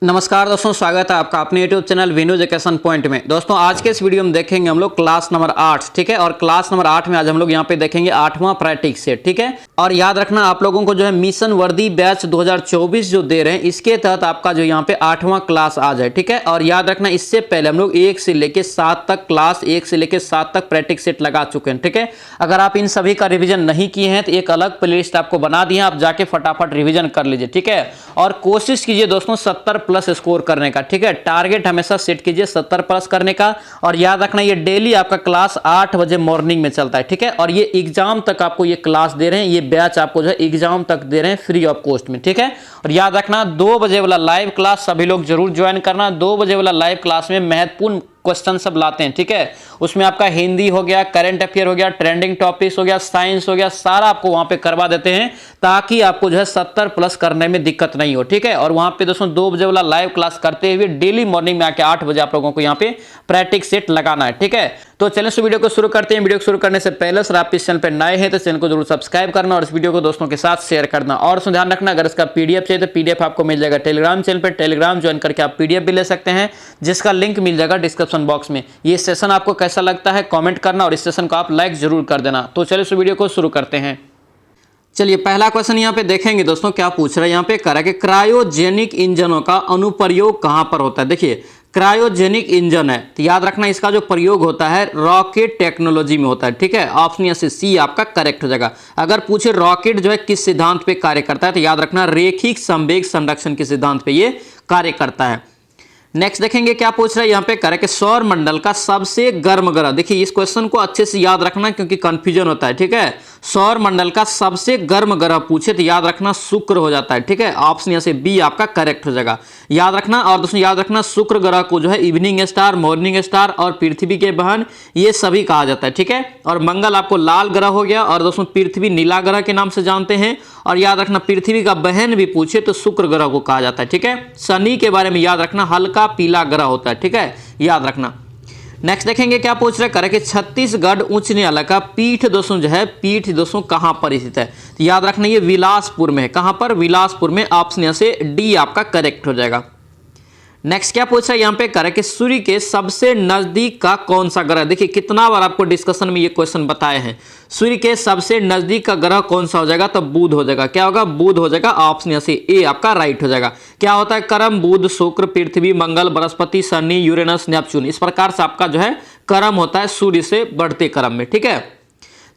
नमस्कार दोस्तों, स्वागत है आपका अपने YouTube channel Vinu education point में। दोस्तों आज के इस वीडियो में देखेंगे हम लोग क्लास नंबर 8, ठीक है। और क्लास नंबर 8 में आज हम लोग यहाँ पे देखेंगे 8वां प्रैक्टिस सेट, ठीक है। और याद रखना आप लोगों को जो है मिशन वर्दी बैच 2024 जो दे रहे हैं, इसके तहत आपका जो यहाँ पे 8वां क्लास आ जाए, ठीक है। और याद रखना इससे पहले हम लोग 1 से लेकर 7 तक क्लास 1 से लेकर 7 तक प्रैक्टिस सेट लगा चुके हैं, ठीक है। अगर आप इन सभी का रिविजन नहीं किए हैं तो एक अलग प्लेलिस्ट आपको बना दी है, आप जाके फटाफट रिविजन कर लीजिए, ठीक है। और कोशिश कीजिए दोस्तों 70 प्लस स्कोर करने का, ठीक है। टारगेट हमेशा सेट कीजिए 70 प्लस करने का। और याद रखना ये डेली आपका क्लास 8 बजे मॉर्निंग में चलता है, ठीक है। और ये एग्जाम तक आपको ये क्लास दे रहे हैं, ये बैच आपको जो है एग्जाम तक दे रहे हैं फ्री ऑफ कॉस्ट में, ठीक है। और याद रखना 2 बजे वाला लाइव क्लास सभी लोग जरूर ज्वाइन करना। 2 बजे वाला लाइव क्लास में महत्वपूर्ण क्वेश्चन सब लाते हैं, ठीक है। उसमें आपका हिंदी हो गया, करंट अफेयर हो गया, ट्रेंडिंग टॉपिक्स हो गया, साइंस हो गया, सारा आपको वहां पे करवा देते हैं ताकि आपको जो है 70 प्लस करने में दिक्कत नहीं हो, ठीक है। और वहां पे दोस्तों 2 बजे वाला लाइव क्लास करते हुए डेली मॉर्निंग में आके 8 बजे आप लोगों को यहाँ पे प्रैक्टिस सेट लगाना है, ठीक है। तो चलिए इस वीडियो को शुरू करते हैं। वीडियो को शुरू करने से पहले सर आप इस चैनल पर नए हैं तो चैनल को जरूर सब्सक्राइब करना और इस वीडियो को दोस्तों के साथ शेयर करना। और उसमें ध्यान रखना अगर इसका पीडीएफ चाहिए तो पीडीएफ आपको मिल जाएगा टेलीग्राम चैनल पर। टेलीग्राम ज्वाइन करके आप पीडीएफ भी ले सकते हैं, जिसका लिंक मिल जाएगा डिस्क्रिप्शन बॉक्स में। ये सेशन आपको कैसा लगता है कमेंट करना और इस सेशन को आप लाइक जरूर कर देना। तो चलिए इस वीडियो को शुरू करते हैं। चलिए पहला क्वेश्चन यहाँ पे देखेंगे दोस्तों, क्या पूछ रहा है यहाँ पे, कह रहा है कि क्रायोजेनिक इंजनों का अनुप्रयोग कहां पर होता है। देखिए क्रायोजेनिक इंजन है तो याद रखना इसका जो प्रयोग होता है रॉकेट टेक्नोलॉजी में होता है, ठीक है। ऑप्शन यहाँ से सी आपका करेक्ट हो जाएगा। अगर पूछे रॉकेट जो है किस सिद्धांत पे कार्य करता है तो याद रखना रैखिक संवेग संरक्षण के सिद्धांत पे ये कार्य करता है। नेक्स्ट देखेंगे क्या पूछ रहा है यहाँ पे, करे कि सौर मंडल का सबसे गर्म ग्रह। देखिए इस क्वेश्चन को अच्छे से याद रखना क्योंकि कंफ्यूजन होता है, ठीक है। सौर मंडल का सबसे गर्म ग्रह पूछे तो याद रखना शुक्र हो जाता है, ठीक है। ऑप्शन यहाँ से बी आपका करेक्ट हो जाएगा। याद रखना और दोस्तों याद रखना शुक्र ग्रह को जो है इवनिंग स्टार, मॉर्निंग स्टार और पृथ्वी के बहन ये सभी कहा जाता है, ठीक है। और मंगल आपको लाल ग्रह हो गया और दोस्तों पृथ्वी नीला ग्रह के नाम से जानते हैं। और याद रखना पृथ्वी का बहन भी पूछे तो शुक्र ग्रह को कहा जाता है, ठीक है। शनि के बारे में याद रखना हल्का पीला ग्रह होता है, ठीक है, याद रखना। नेक्स्ट देखेंगे क्या पूछ रहे हैं, करे कि छत्तीसगढ़ उच्च न्यायालय का पीठ दोस्तों जो है पीठ दोस्तों कहां पर स्थित है तो याद रखना ये बिलासपुर में है। कहां पर? बिलासपुर में। ऑप्शन यहाँ से डी आपका करेक्ट हो जाएगा। नेक्स्ट क्या पूछा है यहाँ पे, करे कि सूर्य के सबसे नजदीक का कौन सा ग्रह। देखिए कितना बार आपको डिस्कशन में ये क्वेश्चन बताए हैं। सूर्य के सबसे नजदीक का ग्रह कौन सा हो जाएगा तो बुध हो जाएगा। क्या होगा? बुध हो जाएगा। ऑप्शन यहाँ से ए आपका राइट हो जाएगा। क्या होता है? कर्म बुध, शुक्र, पृथ्वी, मंगल, बृहस्पति, शनि, यूरेनस, नेपच्यून। इस प्रकार से आपका जो है कर्म होता है सूर्य से बढ़ते क्रम में, ठीक है।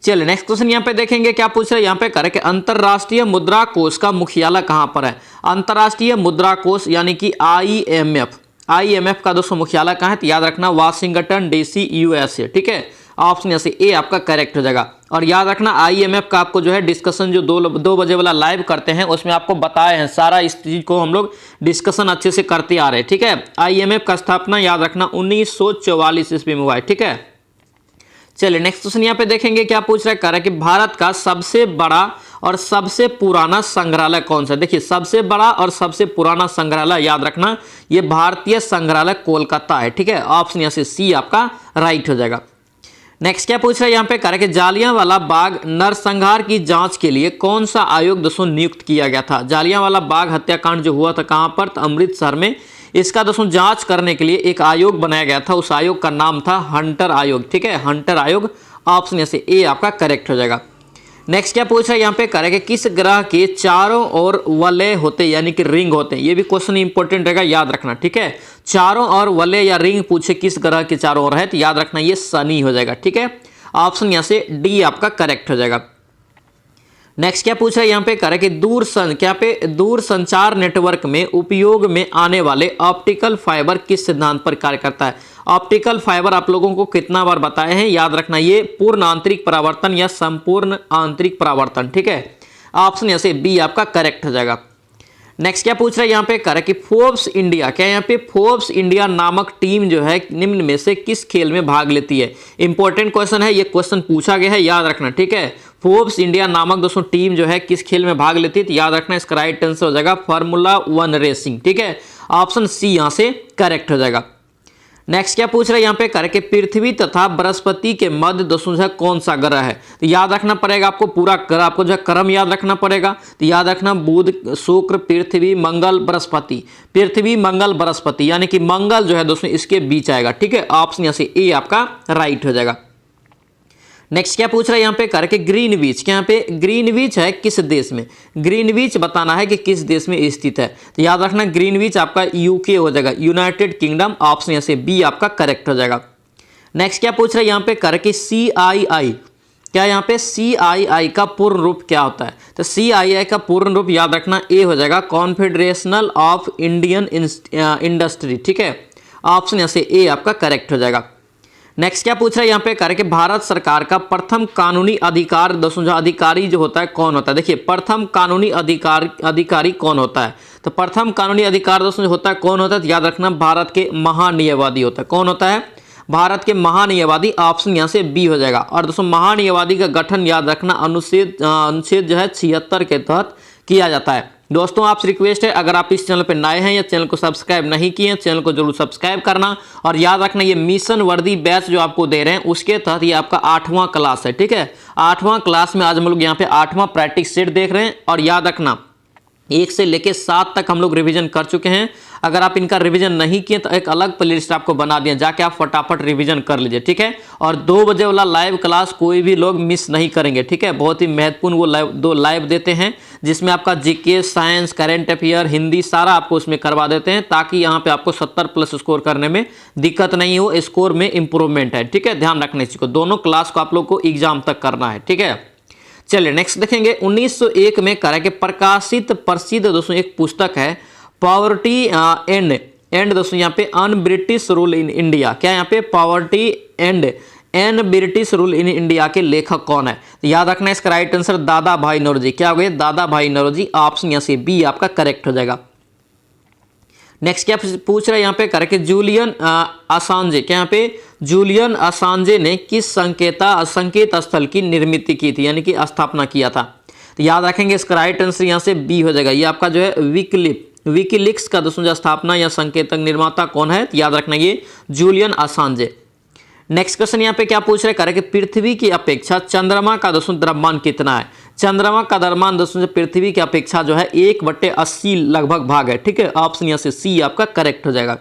चलिए नेक्स्ट क्वेश्चन यहाँ पे देखेंगे क्या पूछ रहे हैं यहाँ पे, करे कि अंतरराष्ट्रीय मुद्रा कोष का मुख्यालय कहां पर है। अंतरराष्ट्रीय मुद्रा कोष यानी कि आईएमएफ का दोस्तों मुख्यालय कहां है तो याद रखना वाशिंगटन डीसी यूएसए, ठीक है। ऑप्शन यहाँ से ए आपका करेक्ट हो जाएगा। और याद रखना आईएमएफ का आपको जो है डिस्कशन जो 2 बजे वाला लाइव करते हैं उसमें आपको बताए हैं सारा, इस चीज को हम लोग डिस्कशन अच्छे से करते आ रहे हैं, ठीक है। आईएमएफ का स्थापना याद रखना 1944 ईस्वी में हुआ है, ठीक है। चलिए नेक्स्ट क्वेश्चन यहाँ पे देखेंगे क्या पूछ रहा है, कह रहा है कि भारत का सबसे बड़ा और सबसे पुराना संग्रहालय कौन सा है। देखिए सबसे बड़ा और सबसे पुराना संग्रहालय याद रखना ये भारतीय संग्रहालय कोलकाता है, ठीक है। ऑप्शन यहाँ से सी आपका राइट हो जाएगा। नेक्स्ट क्या पूछ रहा है यहाँ पे, कह रहा है कि जालियांवाला बाग नरसंहार की जांच के लिए कौन सा आयोग दोस्तों नियुक्त किया गया था। जालियांवाला बाग हत्याकांड जो हुआ था कहां पर तो अमृतसर में। इसका दोस्तों जांच करने के लिए एक आयोग बनाया गया था, उस आयोग का नाम था हंटर आयोग, ठीक है, हंटर आयोग। ऑप्शन यहाँ से ए आपका करेक्ट हो जाएगा। नेक्स्ट क्या पूछ रहा है यहाँ पे, करेंगे किस ग्रह के चारों ओर वलय होते यानी कि रिंग होते हैं। ये भी क्वेश्चन इंपॉर्टेंट रहेगा, याद रखना, ठीक है। चारों ओर वलय या रिंग पूछे किस ग्रह के चारों ओर है तो याद रखना ये शनि हो जाएगा, ठीक है। ऑप्शन यहाँ से डी आपका करेक्ट हो जाएगा। नेक्स्ट क्या पूछ रहा है यहाँ पे, करें कि दूर संचार नेटवर्क में उपयोग में आने वाले ऑप्टिकल फाइबर किस सिद्धांत पर कार्य करता है। ऑप्टिकल फाइबर आप लोगों को कितना बार बताए हैं, याद रखना ये पूर्ण आंतरिक परावर्तन या संपूर्ण आंतरिक परावर्तन, ठीक है। ऑप्शन यहाँ से बी आपका करेक्ट हो जाएगा। नेक्स्ट क्या पूछ रहा है यहाँ पे, करें कि फोर्ब्स इंडिया, क्या यहाँ पे फोर्ब्स इंडिया नामक टीम जो है निम्न में से किस खेल में भाग लेती है। इंपॉर्टेंट क्वेश्चन है, ये क्वेश्चन पूछा गया है, याद रखना, ठीक है। फोर्ब्स इंडिया नामक दोस्तों टीम जो है किस खेल में भाग लेती है तो याद रखना इसका राइट आंसर हो जाएगा फार्मूला 1 रेसिंग, ठीक है। ऑप्शन सी यहाँ से करेक्ट हो जाएगा। नेक्स्ट क्या पूछ रहा है यहाँ पे करके पृथ्वी तथा बृहस्पति के मध्य दोस्तों जो है कौन सा ग्रह है। तो याद रखना पड़ेगा आपको, पूरा ग्रह आपको जो है क्रम याद रखना पड़ेगा। तो याद रखना बुध, शुक्र, पृथ्वी, मंगल, बृहस्पति। पृथ्वी, मंगल, बृहस्पति, यानी कि मंगल जो है दोस्तों इसके बीच आएगा। ठीक है, ऑप्शन यहाँ से ए आपका राइट हो जाएगा। नेक्स्ट क्या पूछ रहा है यहाँ पे करके ग्रीनविच, क्या यहाँ पे ग्रीनविच है किस देश में, ग्रीनविच बताना है कि किस देश में स्थित है। तो याद रखना ग्रीनविच आपका यूके हो जाएगा, यूनाइटेड किंगडम। ऑप्शन यहाँ से बी आपका करेक्ट हो जाएगा। नेक्स्ट क्या पूछ रहा है यहाँ पे करके CII, क्या यहाँ पे CII का पूर्ण रूप क्या होता है। तो CII का पूर्ण रूप याद रखना ए हो जाएगा, कॉन्फेडरेशनल ऑफ इंडियन इंडस्ट्री। ठीक है, ऑप्शन यहाँ से ए आपका करेक्ट हो जाएगा। नेक्स्ट क्या पूछ रहा है यहाँ पे करके भारत सरकार का प्रथम कानूनी अधिकार दोस्तों जो अधिकारी जो होता है कौन होता है। देखिए प्रथम कानूनी अधिकारी कौन होता है। तो प्रथम कानूनी अधिकार दोस्तों जो होता है कौन होता है, तो याद रखना भारत के महान्यायवादी होता है। कौन होता है, भारत के महान्यायवादी। ऑप्शन यहाँ से बी हो जाएगा। और दोस्तों महान्यायवादी का गठन याद रखना अनुच्छेद जो है 76 के तहत किया जाता है। दोस्तों आपसे रिक्वेस्ट है, अगर आप इस चैनल पर नए हैं या चैनल को सब्सक्राइब नहीं किए हैं, चैनल को जरूर सब्सक्राइब करना। और याद रखना ये मिशन वर्दी बैच जो आपको दे रहे हैं उसके तहत ये आपका 8वां क्लास है। ठीक है, 8वां क्लास में आज हम लोग यहाँ पे 8वां प्रैक्टिस सेट देख रहे हैं। और याद रखना 1 से लेकर 7 तक हम लोग रिवीजन कर चुके हैं। अगर आप इनका रिवीजन नहीं किए तो एक अलग प्लेलिस्ट आपको बना दिया, जाके आप फटाफट रिवीजन कर लीजिए। ठीक है, और 2 बजे वाला लाइव क्लास कोई भी लोग मिस नहीं करेंगे। ठीक है, बहुत ही महत्वपूर्ण वो दो लाइव देते हैं जिसमें आपका GK, science, current affair, Hindi सारा आपको उसमें करवा देते हैं, ताकि यहाँ पे आपको 70+ स्कोर करने में दिक्कत नहीं हो, स्कोर में इंप्रूवमेंट है। ठीक है, ध्यान रखने को दोनों क्लास को आप लोग को एग्जाम तक करना है। ठीक है, चलिए नेक्स्ट देखेंगे। 1901 में करके प्रकाशित प्रसिद्ध दोस्तों एक पुस्तक है पॉवर्टी एंड दोस्तों यहाँ पे un British rule in India. क्या यहाँ पे poverty and British rule in India के लेखक कौन है। तो याद रखना इसका राइट आंसर दादा भाई नौरोजी। क्या हो गया, दादा भाई नौरोजी। ऑप्शन यहाँ से बी आपका करेक्ट हो जाएगा। नेक्स्ट क्या पूछ रहा है यहाँ पे करके जूलियन असांजे, क्या यहाँ पे जूलियन असांजे ने किस संकेत स्थल की निर्मित की थी, यानी कि स्थापना किया था। तो याद रखेंगे इसका राइट आंसर यहाँ से बी हो जाएगा। ये आपका जो है विकीलीक्स का दोस्तों जो स्थापना या संकेतक निर्माता कौन है, तो याद रखना ये जूलियन असांजे। नेक्स्ट क्वेश्चन यहाँ पे क्या पूछ रहे हैं कि पृथ्वी की अपेक्षा चंद्रमा का दोस्तों द्रव्यमान कितना है। चंद्रमा का द्रव्यमान दोस्तों पृथ्वी की अपेक्षा जो है 1/80 लगभग भाग है। ठीक है, ऑप्शन यहाँ से सी आपका करेक्ट हो जाएगा।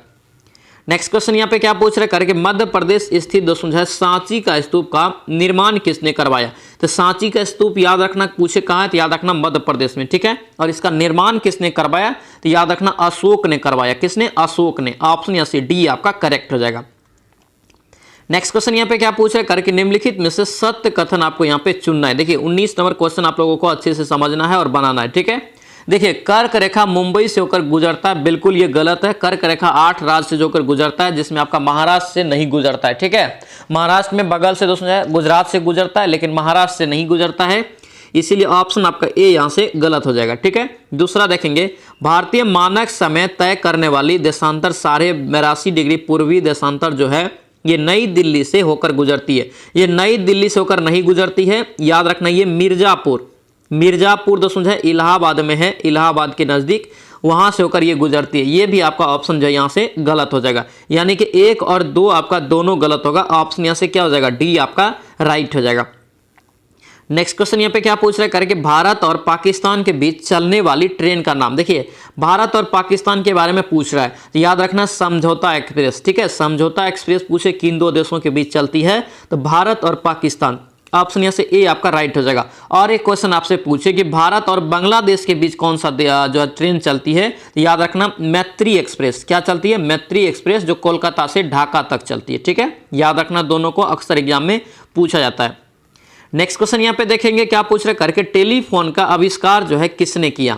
नेक्स्ट क्वेश्चन यहाँ पे क्या पूछ रहे हैं कि मध्य प्रदेश स्थित दोस्तों जो है सांची का स्तूप का निर्माण किसने करवाया। तो सांची का स्तूप याद रखना पूछे कहाँ है, तो याद रखना मध्य प्रदेश में। ठीक है, और इसका निर्माण किसने करवाया, तो याद रखना अशोक ने करवाया। किसने, अशोक ने। ऑप्शन यहाँ से डी आपका करेक्ट हो जाएगा। नेक्स्ट क्वेश्चन यहाँ पे क्या पूछ रहे हैं कि निम्नलिखित में से सत्य कथन आपको यहाँ पे चुनना है। देखिए 19 नंबर क्वेश्चन आप लोगों को अच्छे से समझना है और बनाना है। ठीक है, देखिए कर्क रेखा मुंबई से होकर गुजरता है, बिल्कुल ये गलत है। कर्क रेखा 8 राज्य से होकर गुजरता है, जिसमें आपका महाराष्ट्र से नहीं गुजरता है। ठीक है, महाराष्ट्र में बगल से दोस्तों गुजरात से गुजरता है, लेकिन महाराष्ट्र से नहीं गुजरता है, इसीलिए ऑप्शन आपका ए यहाँ से गलत हो जाएगा। ठीक है, दूसरा देखेंगे भारतीय मानक समय तय करने वाली देशांतर 82.5 डिग्री पूर्वी देशांतर जो है ये नई दिल्ली से होकर गुजरती है। ये नई दिल्ली से होकर नहीं गुजरती है, याद रखना ये मिर्जापुर दोस्तों है इलाहाबाद में है, इलाहाबाद के नजदीक, वहां से होकर ये गुजरती है। ये भी आपका ऑप्शन जो है यहाँ से गलत हो जाएगा, यानी कि 1 और 2 आपका दोनों गलत होगा। ऑप्शन यहाँ से क्या हो जाएगा, डी आपका राइट हो जाएगा। नेक्स्ट क्वेश्चन यहाँ पे क्या पूछ रहे हैं करके भारत और पाकिस्तान के बीच चलने वाली ट्रेन का नाम। देखिए भारत और पाकिस्तान के बारे में पूछ रहा है, तो याद रखना समझौता एक्सप्रेस। ठीक है, समझौता एक्सप्रेस पूछे किन 2 देशों के बीच चलती है, तो भारत और पाकिस्तान। ऑप्शन यहाँ से ए आपका राइट हो जाएगा। और एक क्वेश्चन आपसे पूछे कि भारत और बांग्लादेश के बीच कौन सा जो ट्रेन चलती है, तो याद रखना मैत्री एक्सप्रेस। क्या चलती है, मैत्री एक्सप्रेस, जो कोलकाता से ढाका तक चलती है। ठीक है, याद रखना दोनों को अक्सर एग्जाम में पूछा जाता है। नेक्स्ट क्वेश्चन यहाँ पे देखेंगे क्या पूछ रहे करके टेलीफोन का आविष्कार जो है किसने किया।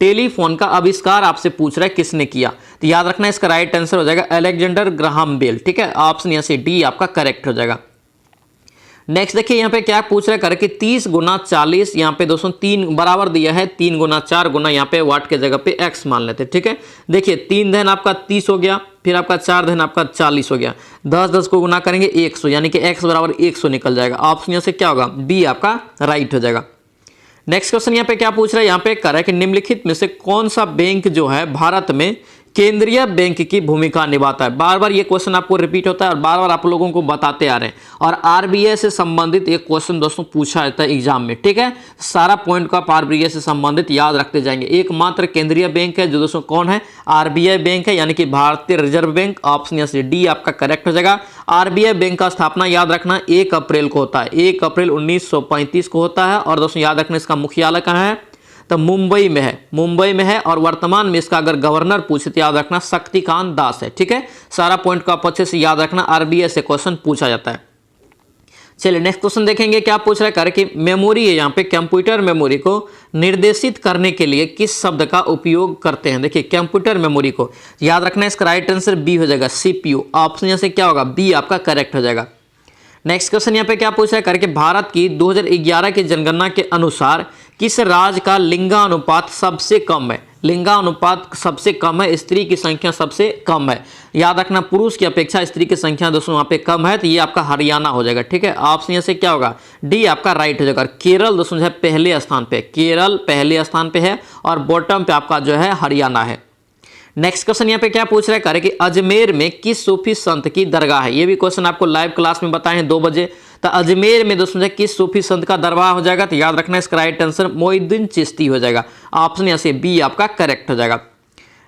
टेलीफोन का आविष्कार आपसे पूछ रहा है किसने किया, तो याद रखना इसका राइट आंसर हो जाएगा अलेक्जेंडर ग्राहम बेल। ठीक है, ऑप्शन यहाँ से डी आपका करेक्ट हो जाएगा। नेक्स्ट देखिए यहाँ पे क्या पूछ रहा है करके 30 × 40, यहाँ पे दोस्तों 3 बराबर दिया है, 3 × 4 गुना यहाँ पे वाट के जगह पे x मान लेते हैं। ठीक है, देखिए 3 धन आपका 30 हो गया, फिर आपका 4 धन आपका 40 हो गया, 10 को गुना करेंगे 100, यानी कि x बराबर 100 निकल जाएगा। ऑप्शन यहाँ से क्या होगा, बी आपका राइट हो जाएगा। नेक्स्ट क्वेश्चन यहाँ पे क्या पूछ रहा है, यहाँ पे कर रहा है कि निम्नलिखित में से कौन सा बैंक जो है भारत में केंद्रीय बैंक की भूमिका निभाता है। बार बार ये क्वेश्चन आपको रिपीट होता है और बार बार आप लोगों को बताते आ रहे हैं। और आरबीआई से संबंधित एक क्वेश्चन दोस्तों पूछा जाता है एग्जाम में, ठीक है। सारा पॉइंट को आप आरबीआई से संबंधित याद रखते जाएंगे। एकमात्र केंद्रीय बैंक है जो दोस्तों कौन है, आरबीआई बैंक है, यानी कि भारतीय रिजर्व बैंक। ऑप्शन यहाँ से डी आपका करेक्ट हो जाएगा। आरबीआई बैंक का स्थापना याद रखना 1 अप्रैल को होता है, 1 अप्रैल 1935 को होता है। और दोस्तों याद रखना इसका मुख्यालय कहाँ है, तो मुंबई में है, मुंबई में है। और वर्तमान में इसका अगर गवर्नर पूछे तो याद रखना शक्तिकांत दास है, ठीक है। सारा पॉइंट को आप अच्छे से याद रखना, आरबीआई से क्वेश्चन पूछा जाता है। चलिए नेक्स्ट क्वेश्चन देखेंगे, क्या पूछ रहा है कर कि मेमोरी है, यहाँ पे कंप्यूटर मेमोरी को निर्देशित करने के लिए किस शब्द का उपयोग करते हैं। देखिए कंप्यूटर मेमोरी को याद रखना, इसका राइट आंसर बी हो जाएगा, सीपीयू। ऑप्शन यहाँ से क्या होगा, बी आपका करेक्ट हो जाएगा। नेक्स्ट क्वेश्चन यहाँ पे क्या पूछ रहा है करके, भारत की 2011 की जनगणना के अनुसार किस राज्य का लिंगानुपात सबसे कम है। लिंगानुपात सबसे कम है, स्त्री की संख्या सबसे कम है। याद रखना पुरुष की अपेक्षा स्त्री की संख्या दोस्तों वहाँ पे कम है, तो ये आपका हरियाणा हो जाएगा, ठीक है। ऑप्शन यहाँ से क्या होगा, डी आपका राइट हो जाएगा। केरल दोस्तों जो है पहले स्थान पे, केरल पहले स्थान पे है और बॉटम पे आपका जो है हरियाणा है। नेक्स्ट क्वेश्चन यहाँ पे क्या पूछ रहा है करे कि अजमेर में किस सूफी संत की दरगाह है। ये भी क्वेश्चन आपको लाइव क्लास में बताए हैं 2 बजे। तो अजमेर में दोस्तों किस सूफी संत का दरगाह हो जाएगा, तो याद रखना इसका राइट आंसर मोइनुद्दीन चिश्ती हो जाएगा। ऑप्शन यहाँ से बी आपका करेक्ट हो जाएगा।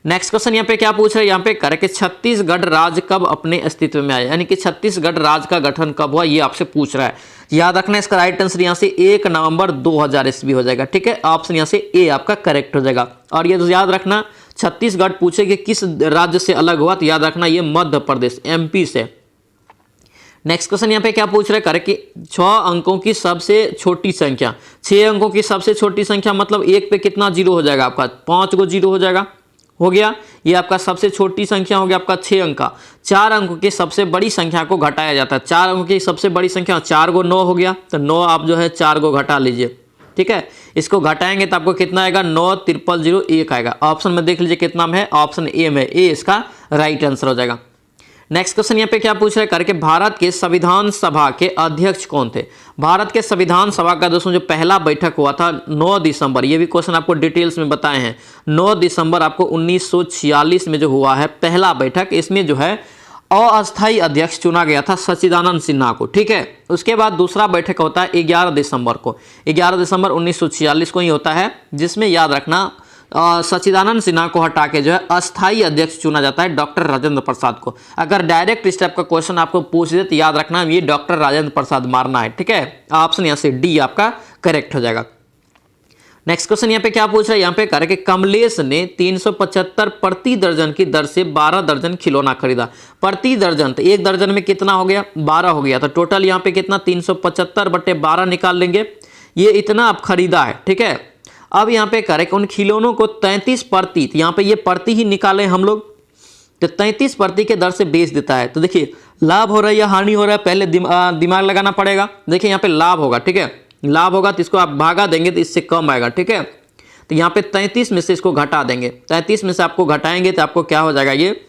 नेक्स्ट क्वेश्चन यहाँ पे क्या पूछ रहा है, यहाँ पे करे कि छत्तीसगढ़ राज्य कब अपने अस्तित्व में आया, यानी कि छत्तीसगढ़ राज्य का गठन कब हुआ, ये आपसे पूछ रहा है। याद रखना इसका राइट आंसर यहाँ से 1 नवंबर 2000 ईस्वी हो जाएगा, ठीक है। ऑप्शन यहाँ से ए आपका करेक्ट हो जाएगा। और ये तो याद रखना छत्तीसगढ़ पूछे कि किस राज्य से अलग हुआ, तो याद रखना ये मध्य प्रदेश एमपी से। नेक्स्ट क्वेश्चन यहाँ पे क्या पूछ रहे हैं करे कि 6 अंकों की सबसे छोटी संख्या, 6 अंकों की सबसे छोटी संख्या मतलब 1 पे कितना जीरो हो जाएगा आपका, 5 गो जीरो हो जाएगा, हो गया। ये आपका सबसे छोटी संख्या हो गया आपका 6 अंक का। 4 अंकों की सबसे बड़ी संख्या को घटाया जाता है, 4 अंकों की सबसे बड़ी संख्या 4 गो 9 हो गया, तो 9 आप जो है 4 गो घटा लीजिए, ठीक है। इसको घटाएंगे तो आपको कितना आएगा, 9,0001 आएगा। ऑप्शन में देख लीजिए कितना में है, ऑप्शन ए में, ए इसका राइट आंसर हो जाएगा। नेक्स्ट क्वेश्चन यहाँ पे क्या पूछ रहे हैं करके, भारत के संविधान सभा के अध्यक्ष कौन थे। भारत के संविधान सभा का दोस्तों जो पहला बैठक हुआ था 9 दिसंबर, ये भी क्वेश्चन आपको डिटेल्स में बताए हैं। 9 दिसंबर आपको 1946 में जो हुआ है पहला बैठक, इसमें जो है अस्थायी अध्यक्ष चुना गया था सच्चिदानंद सिन्हा को, ठीक है। उसके बाद दूसरा बैठक होता है 11 दिसंबर को, 11 दिसंबर 1946 को ही होता है, जिसमें याद रखना सच्चिदानंद सिन्हा को हटा के जो है अस्थायी अध्यक्ष चुना जाता है डॉक्टर राजेंद्र प्रसाद को। अगर डायरेक्ट इस टाइप का क्वेश्चन आपको पूछ दे तो याद रखना ये डॉक्टर राजेंद्र प्रसाद मारना है, ठीक है। ऑप्शन यहाँ से डी आपका करेक्ट हो जाएगा। नेक्स्ट क्वेश्चन यहाँ पे क्या पूछ रहा है, यहाँ पे कह रहे कि कमलेश ने 375 प्रति दर्जन की दर से 12 दर्जन खिलौना खरीदा। प्रति दर्जन, तो 1 दर्जन में कितना हो गया, 12 हो गया, तो टोटल यहाँ पे कितना 375/12 निकाल लेंगे। ये इतना आप खरीदा है, ठीक है। अब यहाँ पे करें कि उन खिलौनों को 33 प्रति, तो यहाँ पे ये प्रति ही निकाले हम लोग, तो 33 प्रति के दर से बेच देता है। तो देखिए लाभ हो रहा है या हानि हो रहा है, पहले दिमाग लगाना पड़ेगा। देखिए यहाँ पे लाभ होगा, ठीक है, लाभ होगा तो इसको आप भागा देंगे तो इससे कम आएगा, ठीक है। तो यहाँ पे 33 में से इसको घटा देंगे, 33 में से आपको घटाएंगे तो आपको क्या हो जाएगा, ये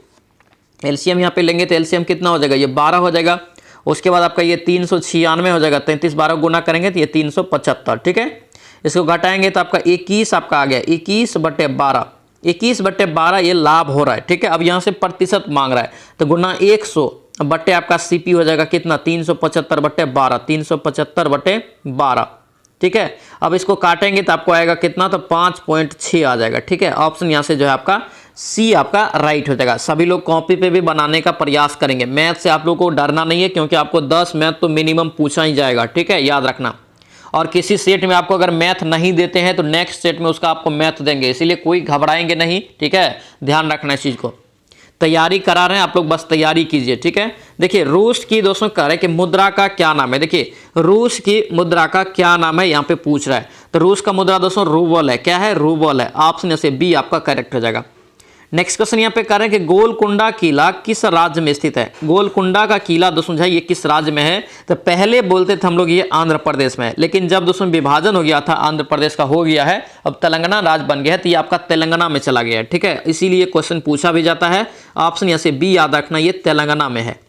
एलसीएम यहाँ पे लेंगे तो एलसीएम कितना हो जाएगा, ये 12 हो जाएगा। उसके बाद आपका ये 396 हो जाएगा, 33 12 गुना करेंगे तो ये 375, ठीक है। इसको घटाएंगे तो आपका 21 आपका आ गया, 21/12, 21/12 ये लाभ हो रहा है, ठीक है। अब यहाँ से प्रतिशत मांग रहा है तो गुना 100 बट्टे आपका सीपी हो जाएगा कितना, 375/12, 375/12, ठीक है। अब इसको काटेंगे तो आपको आएगा कितना, तो 5.6 आ जाएगा, ठीक है। ऑप्शन यहाँ से जो है आपका सी आपका राइट हो जाएगा। सभी लोग कॉपी पे भी बनाने का प्रयास करेंगे। मैथ से आप लोगों को डरना नहीं है, क्योंकि आपको 10 मैथ तो मिनिमम पूछा ही जाएगा, ठीक है, याद रखना। और किसी सेट में आपको अगर मैथ नहीं देते हैं तो नेक्स्ट सेट में उसका आपको मैथ देंगे, इसीलिए कोई घबराएंगे नहीं, ठीक है। ध्यान रखना इस चीज़ को, तैयारी करा रहे हैं आप लोग, बस तैयारी कीजिए, ठीक है। देखिए रूस की दोस्तों कह रहे हैं कि मुद्रा का क्या नाम है। देखिए रूस की मुद्रा का क्या नाम है यहाँ पे पूछ रहा है, तो रूस का मुद्रा दोस्तों रूबल है। क्या है, रूबल है। ऑप्शन से बी आपका करेक्ट हो जाएगा। नेक्स्ट क्वेश्चन यहाँ पे कह रहे हैं कि गोलकुंडा किला किस राज्य में स्थित है। गोलकुंडा का किला दोस्तों जो है ये किस राज्य में है, तो पहले बोलते थे हम लोग ये आंध्र प्रदेश में है, लेकिन जब दोस्तों विभाजन हो गया था आंध्र प्रदेश का हो गया है, अब तेलंगाना राज्य बन गया है, तो ये आपका तेलंगाना में चला गया है, ठीक है। इसीलिए क्वेश्चन पूछा भी जाता है। ऑप्शन यहाँ से बी याद रखना, ये तेलंगाना में है।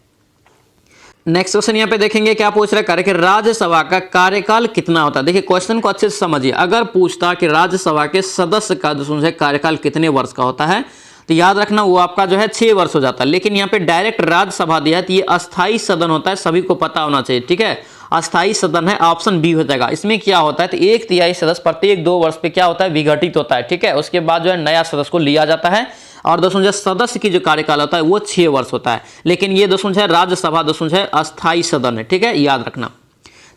नेक्स्ट क्वेश्चन यहाँ पे देखेंगे क्या पूछ रहा है कि राज्यसभा का कार्यकाल कितना होता है। देखिए क्वेश्चन को अच्छे से समझिए। अगर पूछता कि राज्यसभा के सदस्य का दोस्तों कार्यकाल कितने वर्ष का होता है, तो याद रखना वो आपका जो है 6 वर्ष हो जाता है। लेकिन यहाँ पे डायरेक्ट राज्यसभा दिया है तो ये अस्थाई सदन होता है, सभी को पता होना चाहिए, ठीक है। अस्थाई सदन है, ऑप्शन बी हो जाएगा। इसमें क्या होता है तो 1/3 सदस्य प्रत्येक 2 वर्ष पे क्या होता है विघटित होता है, ठीक है। उसके बाद जो है नया सदस्य को लिया जाता है और दोस्तों जो सदस्य की जो कार्यकाल होता है वो 6 वर्ष होता है। लेकिन ये दोस्तों जो है राज्यसभा दोस्तों जो है अस्थाई सदन है, ठीक है, याद रखना।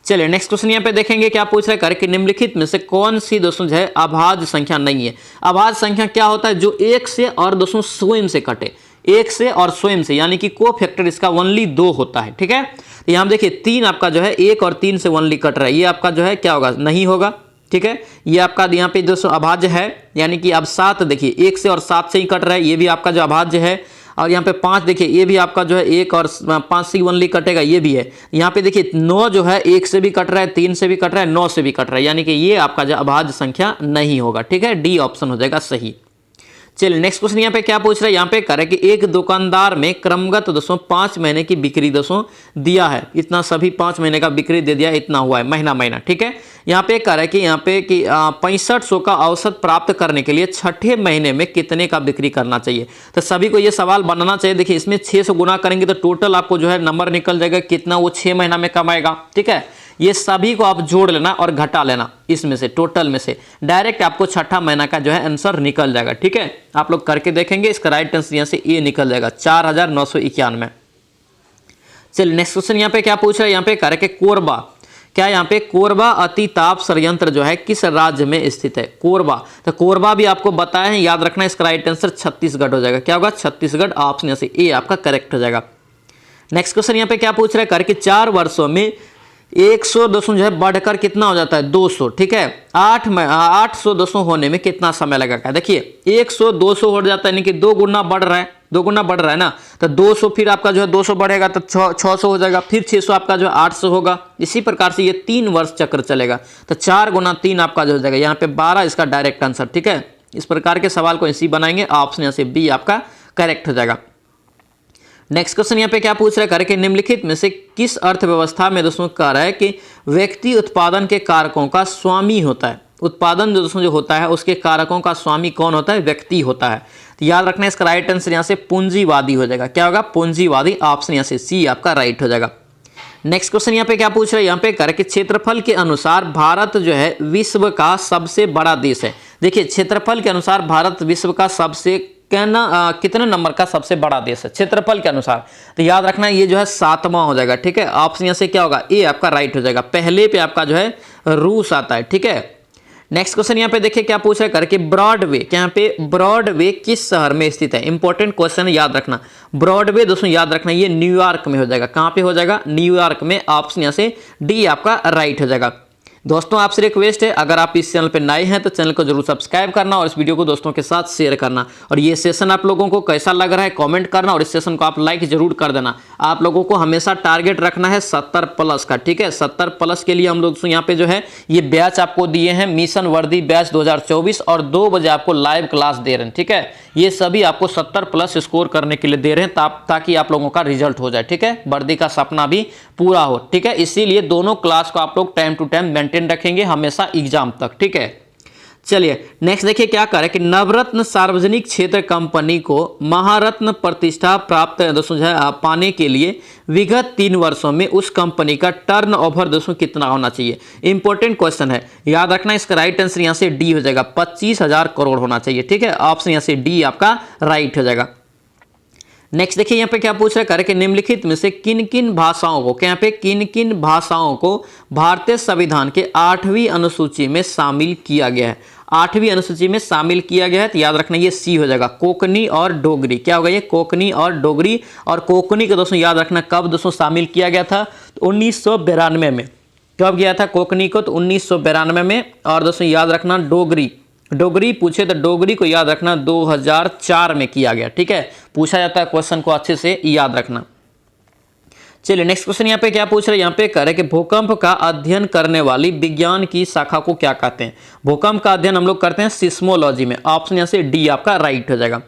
चलिए नेक्स्ट क्वेश्चन यहाँ पे देखेंगे क्या पूछ रहा है, करके निम्नलिखित में से कौन सी दोस्तों जो है अभाज्य संख्या नहीं है। अभाज्य संख्या क्या होता है, जो 1 से और दोस्तों स्वयं से कटे, 1 से और स्वयं से, यानी कि को फैक्टर इसका ओनली 2 होता है, ठीक है। तो यहाँ देखिए 3 आपका जो है 1 और 3 से ओनली कट रहा है, ये आपका जो है क्या होगा, नहीं होगा, ठीक है। ये आपका यहाँ पे दोस्तों अभाज्य है, यानी कि अब 7 देखिए 1 से और 7 से ही कट रहा है, ये भी आपका जो अभाज्य है। और यहाँ पे 5 देखिए ये भी आपका जो है 1 और 5 से ओनली कटेगा, ये भी है। यहाँ पे देखिए 9 जो है 1 से भी कट रहा है, 3 से भी कट रहा है, 9 से भी कट रहा है, यानी कि ये आपका जो अभाज्य संख्या नहीं होगा, ठीक है। डी ऑप्शन हो जाएगा सही। चलिए नेक्स्ट क्वेश्चन यहाँ पे क्या पूछ रहा है, यहाँ पे करे कि एक दुकानदार में क्रमगत दोस्तों 5 महीने की बिक्री दोस्तों दिया है, इतना सभी 5 महीने का बिक्री दे दिया, इतना हुआ है महीना, ठीक है। यहाँ पे कह रहा है कि यहाँ पे कि 6500 का औसत प्राप्त करने के लिए छठे महीने में कितने का बिक्री करना चाहिए। तो सभी को ये सवाल बनाना चाहिए। देखिए इसमें 6 से गुना करेंगे तो टोटल आपको जो है नंबर निकल जाएगा कितना वो 6 महीना में कमाएगा, ठीक है। ये सभी को आप जोड़ लेना और घटा लेना इसमें से, टोटल में से, डायरेक्ट आपको छठा महीना का जो है आंसर निकल जाएगा, ठीक है। आप लोग करके देखेंगे, इसका राइट आंसर यहाँ से ए निकल जाएगा 4991। चलिए नेक्स्ट क्वेश्चन यहाँ पे क्या पूछ रहा है, यहाँ पे कह रहे कि कोरबा, क्या यहाँ पे कोरबा अतिताप संयंत्र जो है किस राज्य में स्थित है। कोरबा, तो कोरबा भी आपको बताया है, याद रखना। इसका राइट आंसर छत्तीसगढ़ हो जाएगा, क्या होगा, छत्तीसगढ़। ऑप्शन यहाँ से ए आपका करेक्ट हो जाएगा। नेक्स्ट क्वेश्चन यहाँ पे क्या पूछ रहा है, करके 4 वर्षों में 100 दोस्तों जो है बढ़कर कितना हो जाता है 200, ठीक है। 800 दोस्तों होने में कितना समय लगेगा। देखिए 100 200 हो जाता है, यानी कि 2 गुना बढ़ रहा है, 2 गुना बढ़ रहा है ना। तो 200 फिर आपका जो है 200 बढ़ेगा तो 600 हो जाएगा, फिर 600 आपका जो है 800 होगा। इसी प्रकार से ये 3 वर्ष चक्र चलेगा। तो 4 गुना 3 आपका जो हो जाएगा यहाँ पे 12, इसका डायरेक्ट आंसर, ठीक है। इस प्रकार के सवाल को इसी बनाएंगे, ऑप्शन यहाँ से बी आपका करेक्ट हो जाएगा। नेक्स्ट क्वेश्चन यहाँ पे क्या पूछ रहा है, करके निम्नलिखित में से किस अर्थव्यवस्था में दोस्तों कह रहा है कि व्यक्ति उत्पादन के कारकों का स्वामी होता है। उत्पादन जो दोस्तों जो होता है उसके कारकों का स्वामी कौन होता है, व्यक्ति होता है। तो याद रखना इसका राइट आंसर यहाँ से पूंजीवादी हो जाएगा, क्या होगा, पूंजीवादी। ऑप्शन यहाँ से सी आपका राइट हो जाएगा। नेक्स्ट क्वेश्चन यहाँ पे क्या पूछ रहा है, यहाँ पे कह रहा है कि क्षेत्रफल के अनुसार भारत जो है विश्व का सबसे बड़ा देश है। देखिए क्षेत्रफल के अनुसार भारत विश्व का सबसे कितने नंबर का सबसे बड़ा देश है क्षेत्रफल के अनुसार। तो याद रखना ये जो है 7वां हो जाएगा, ठीक है। ऑप्शन यहाँ से क्या होगा, ए आपका राइट हो जाएगा। पहले पे आपका जो है रूस आता है, ठीक है। नेक्स्ट क्वेश्चन यहाँ पे देखिए क्या पूछ रहा है, करके ब्रॉडवे, क्या यहाँ पे ब्रॉडवे किस शहर में स्थित है। इंपॉर्टेंट क्वेश्चन याद रखना। ब्रॉडवे दोस्तों याद रखना ये न्यूयॉर्क में हो जाएगा। कहाँ पे हो जाएगा, न्यूयॉर्क में। ऑप्शन यहाँ से डी आपका राइट हो जाएगा। दोस्तों आपसे रिक्वेस्ट है, अगर आप इस चैनल पर नए हैं तो चैनल को जरूर सब्सक्राइब करना और इस वीडियो को दोस्तों के साथ शेयर करना। और ये सेशन आप लोगों को कैसा लग रहा है कमेंट करना, और इस सेशन को आप लाइक जरूर कर देना। आप लोगों को हमेशा टारगेट रखना है 70+ का, ठीक है। 70+ के लिए हम लोग यहाँ पे जो है ये बैच आपको दिए हैं, मिशन वर्दी बैच 2024, और 2 बजे आपको लाइव क्लास दे रहे हैं, ठीक है। ये सभी आपको 70+ स्कोर करने के लिए दे रहे हैं ताकि आप लोगों का रिजल्ट हो जाए, ठीक है। वर्दी का सपना भी पूरा हो, ठीक है। इसीलिए दोनों क्लास को आप लोग टाइम टू टाइम मेंटेन रखेंगे हमेशा एग्जाम तक, ठीक है। चलिए नेक्स्ट देखिए क्या करे कि नवरत्न सार्वजनिक क्षेत्र कंपनी को महारत्न प्रतिष्ठा प्राप्त दोस्तों जो है पाने के लिए विगत 3 वर्षों में उस कंपनी का टर्नओवर दोस्तों कितना होना चाहिए। इंपॉर्टेंट क्वेश्चन है, याद रखना। इसका राइट आंसर यहाँ से डी हो जाएगा, 25,000 करोड़ होना चाहिए, ठीक है। ऑप्शन यहाँ से डी आपका राइट हो जाएगा। नेक्स्ट देखिए यहाँ पे क्या पूछ रहा है, करके निम्नलिखित में से किन किन भाषाओं को, क्या यहाँ पे किन किन भाषाओं को भारतीय संविधान के 8वीं अनुसूची में शामिल किया गया है। 8वीं अनुसूची में शामिल किया गया है, तो याद रखना ये सी हो जाएगा, कोंकणी और डोगरी। क्या होगा ये, कोंकणी और डोगरी। और कोंकणी को दोस्तों याद रखना कब दोस्तों शामिल किया गया था, 1992 में। कब गया था कोंकणी को, तो 1992 में। और दोस्तों याद रखना डोगरी पूछे तो डोगरी को याद रखना 2004 में किया गया, ठीक है। पूछा जाता है क्वेश्चन को अच्छे से याद रखना। चलिए नेक्स्ट क्वेश्चन यहाँ पे क्या पूछ रहे हैं, यहाँ पे कह रहे हैं कि भूकंप का अध्ययन करने वाली विज्ञान की शाखा को क्या कहते हैं। भूकंप का अध्ययन हम लोग करते हैं सिस्मोलॉजी में। ऑप्शन यहाँ से डी आपका राइट हो जाएगा।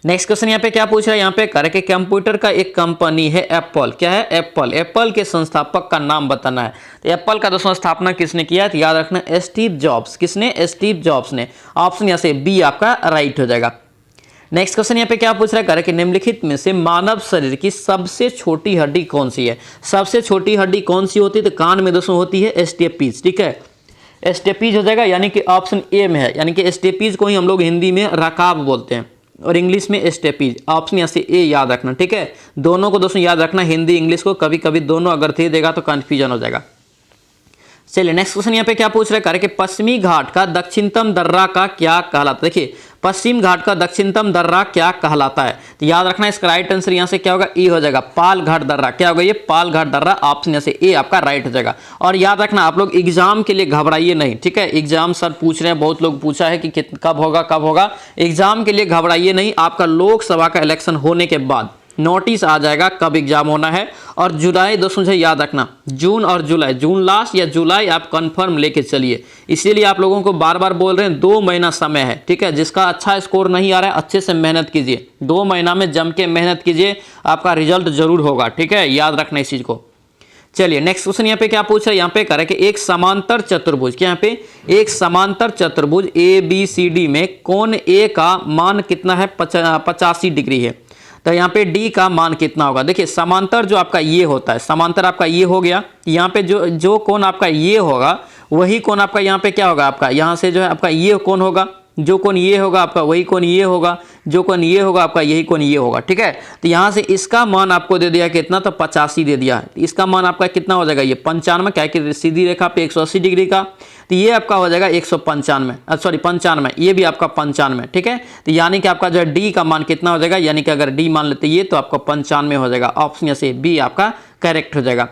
नेक्स्ट क्वेश्चन यहाँ पे क्या पूछ रहा है, यहाँ पे कह रहे हैं कि कंप्यूटर का एक कंपनी है एप्पल। क्या है, एप्पल। एप्पल के संस्थापक का नाम बताना है। तो एप्पल का दोस्तों स्थापना किसने किया, तो याद रखना स्टीव जॉब्स। किसने, स्टीव जॉब्स ने। ऑप्शन यहाँ से बी आपका राइट हो जाएगा। नेक्स्ट क्वेश्चन यहाँ पे क्या पूछ रहा है, करें कि निम्नलिखित में से मानव शरीर की सबसे छोटी हड्डी कौन सी है। सबसे छोटी हड्डी कौन सी होती है, तो कान में दोस्तों होती है स्टेपीज। ठीक है, स्टेपीज हो जाएगा, यानी कि ऑप्शन ए में है, यानी कि स्टेपीज को ही हम लोग हिंदी में रकाब बोलते हैं और इंग्लिश में स्टेपीज। ऑप्शन यहाँ से ए याद रखना। ठीक है, दोनों को दोस्तों याद रखना, हिंदी इंग्लिश को कभी कभी दोनों अगर दे देगा तो कंफ्यूजन हो जाएगा। चलिए नेक्स्ट क्वेश्चन यहाँ पे क्या पूछ रहा है, करें कि पश्चिमी घाट का दक्षिणतम दर्रा का क्या कहलाता है। देखिए पश्चिम घाट का दक्षिणतम दर्रा क्या कहलाता है, तो याद रखना इसका राइट आंसर यहाँ से क्या होगा, ई हो जाएगा, पाल घाट दर्रा। क्या होगा ये, पाल घाट दर्रा। ऑप्शन यहाँ से ए आपका राइट हो जाएगा। और याद रखना आप लोग एग्जाम के लिए घबराइए नहीं। ठीक है, एग्जाम सर पूछ रहे हैं, बहुत लोग पूछा है कि कब होगा। एग्जाम के लिए घबराइए नहीं, आपका लोकसभा का इलेक्शन होने के बाद नोटिस आ जाएगा कब एग्जाम होना है। और जुलाई दोस्तों से याद रखना, जून और जुलाई, जून लास्ट या जुलाई आप कंफर्म लेके चलिए। इसीलिए आप लोगों को बार बार बोल रहे हैं 2 महीना समय है। ठीक है, जिसका अच्छा स्कोर नहीं आ रहा है अच्छे से मेहनत कीजिए, 2 महीना में जम के मेहनत कीजिए, आपका रिजल्ट जरूर होगा। ठीक है, याद रखना इस चीज को। चलिए नेक्स्ट क्वेश्चन यहाँ पे क्या पूछ रहा है, यहाँ पे करें कि एक समांतर चतुर्भुज, क्या यहाँ पे एक समांतर चतुर्भुज ABCD में कोण A का मान कितना है, 85 डिग्री है। तो यहाँ पे डी का मान कितना होगा। देखिए समांतर जो आपका ये होता है, समांतर आपका ये हो गया, यहाँ पे जो कोण आपका ये होगा वही कोण आपका यहाँ पे क्या होगा, आपका यहाँ से जो है आपका ये कोण होगा, जो कोण ये होगा आपका वही कोण ये होगा, जो कोण ये होगा आपका यही कोण ये होगा। ठीक है, तो यहाँ से इसका मान आपको दे दिया कितना, तो 85 दे दिया है। इसका मान आपका कितना हो जाएगा, ये 95, क्या कि सीधी रेखा पे 180 डिग्री का, तो ये आपका हो जाएगा 195, सॉरी 95, ये भी आपका 95। ठीक है, तो यानी कि आपका जो है डी का मान कितना हो जाएगा, यानी कि अगर डी मान लेते ये तो आपका 95 हो जाएगा। ऑप्शन से बी आपका करेक्ट हो जाएगा।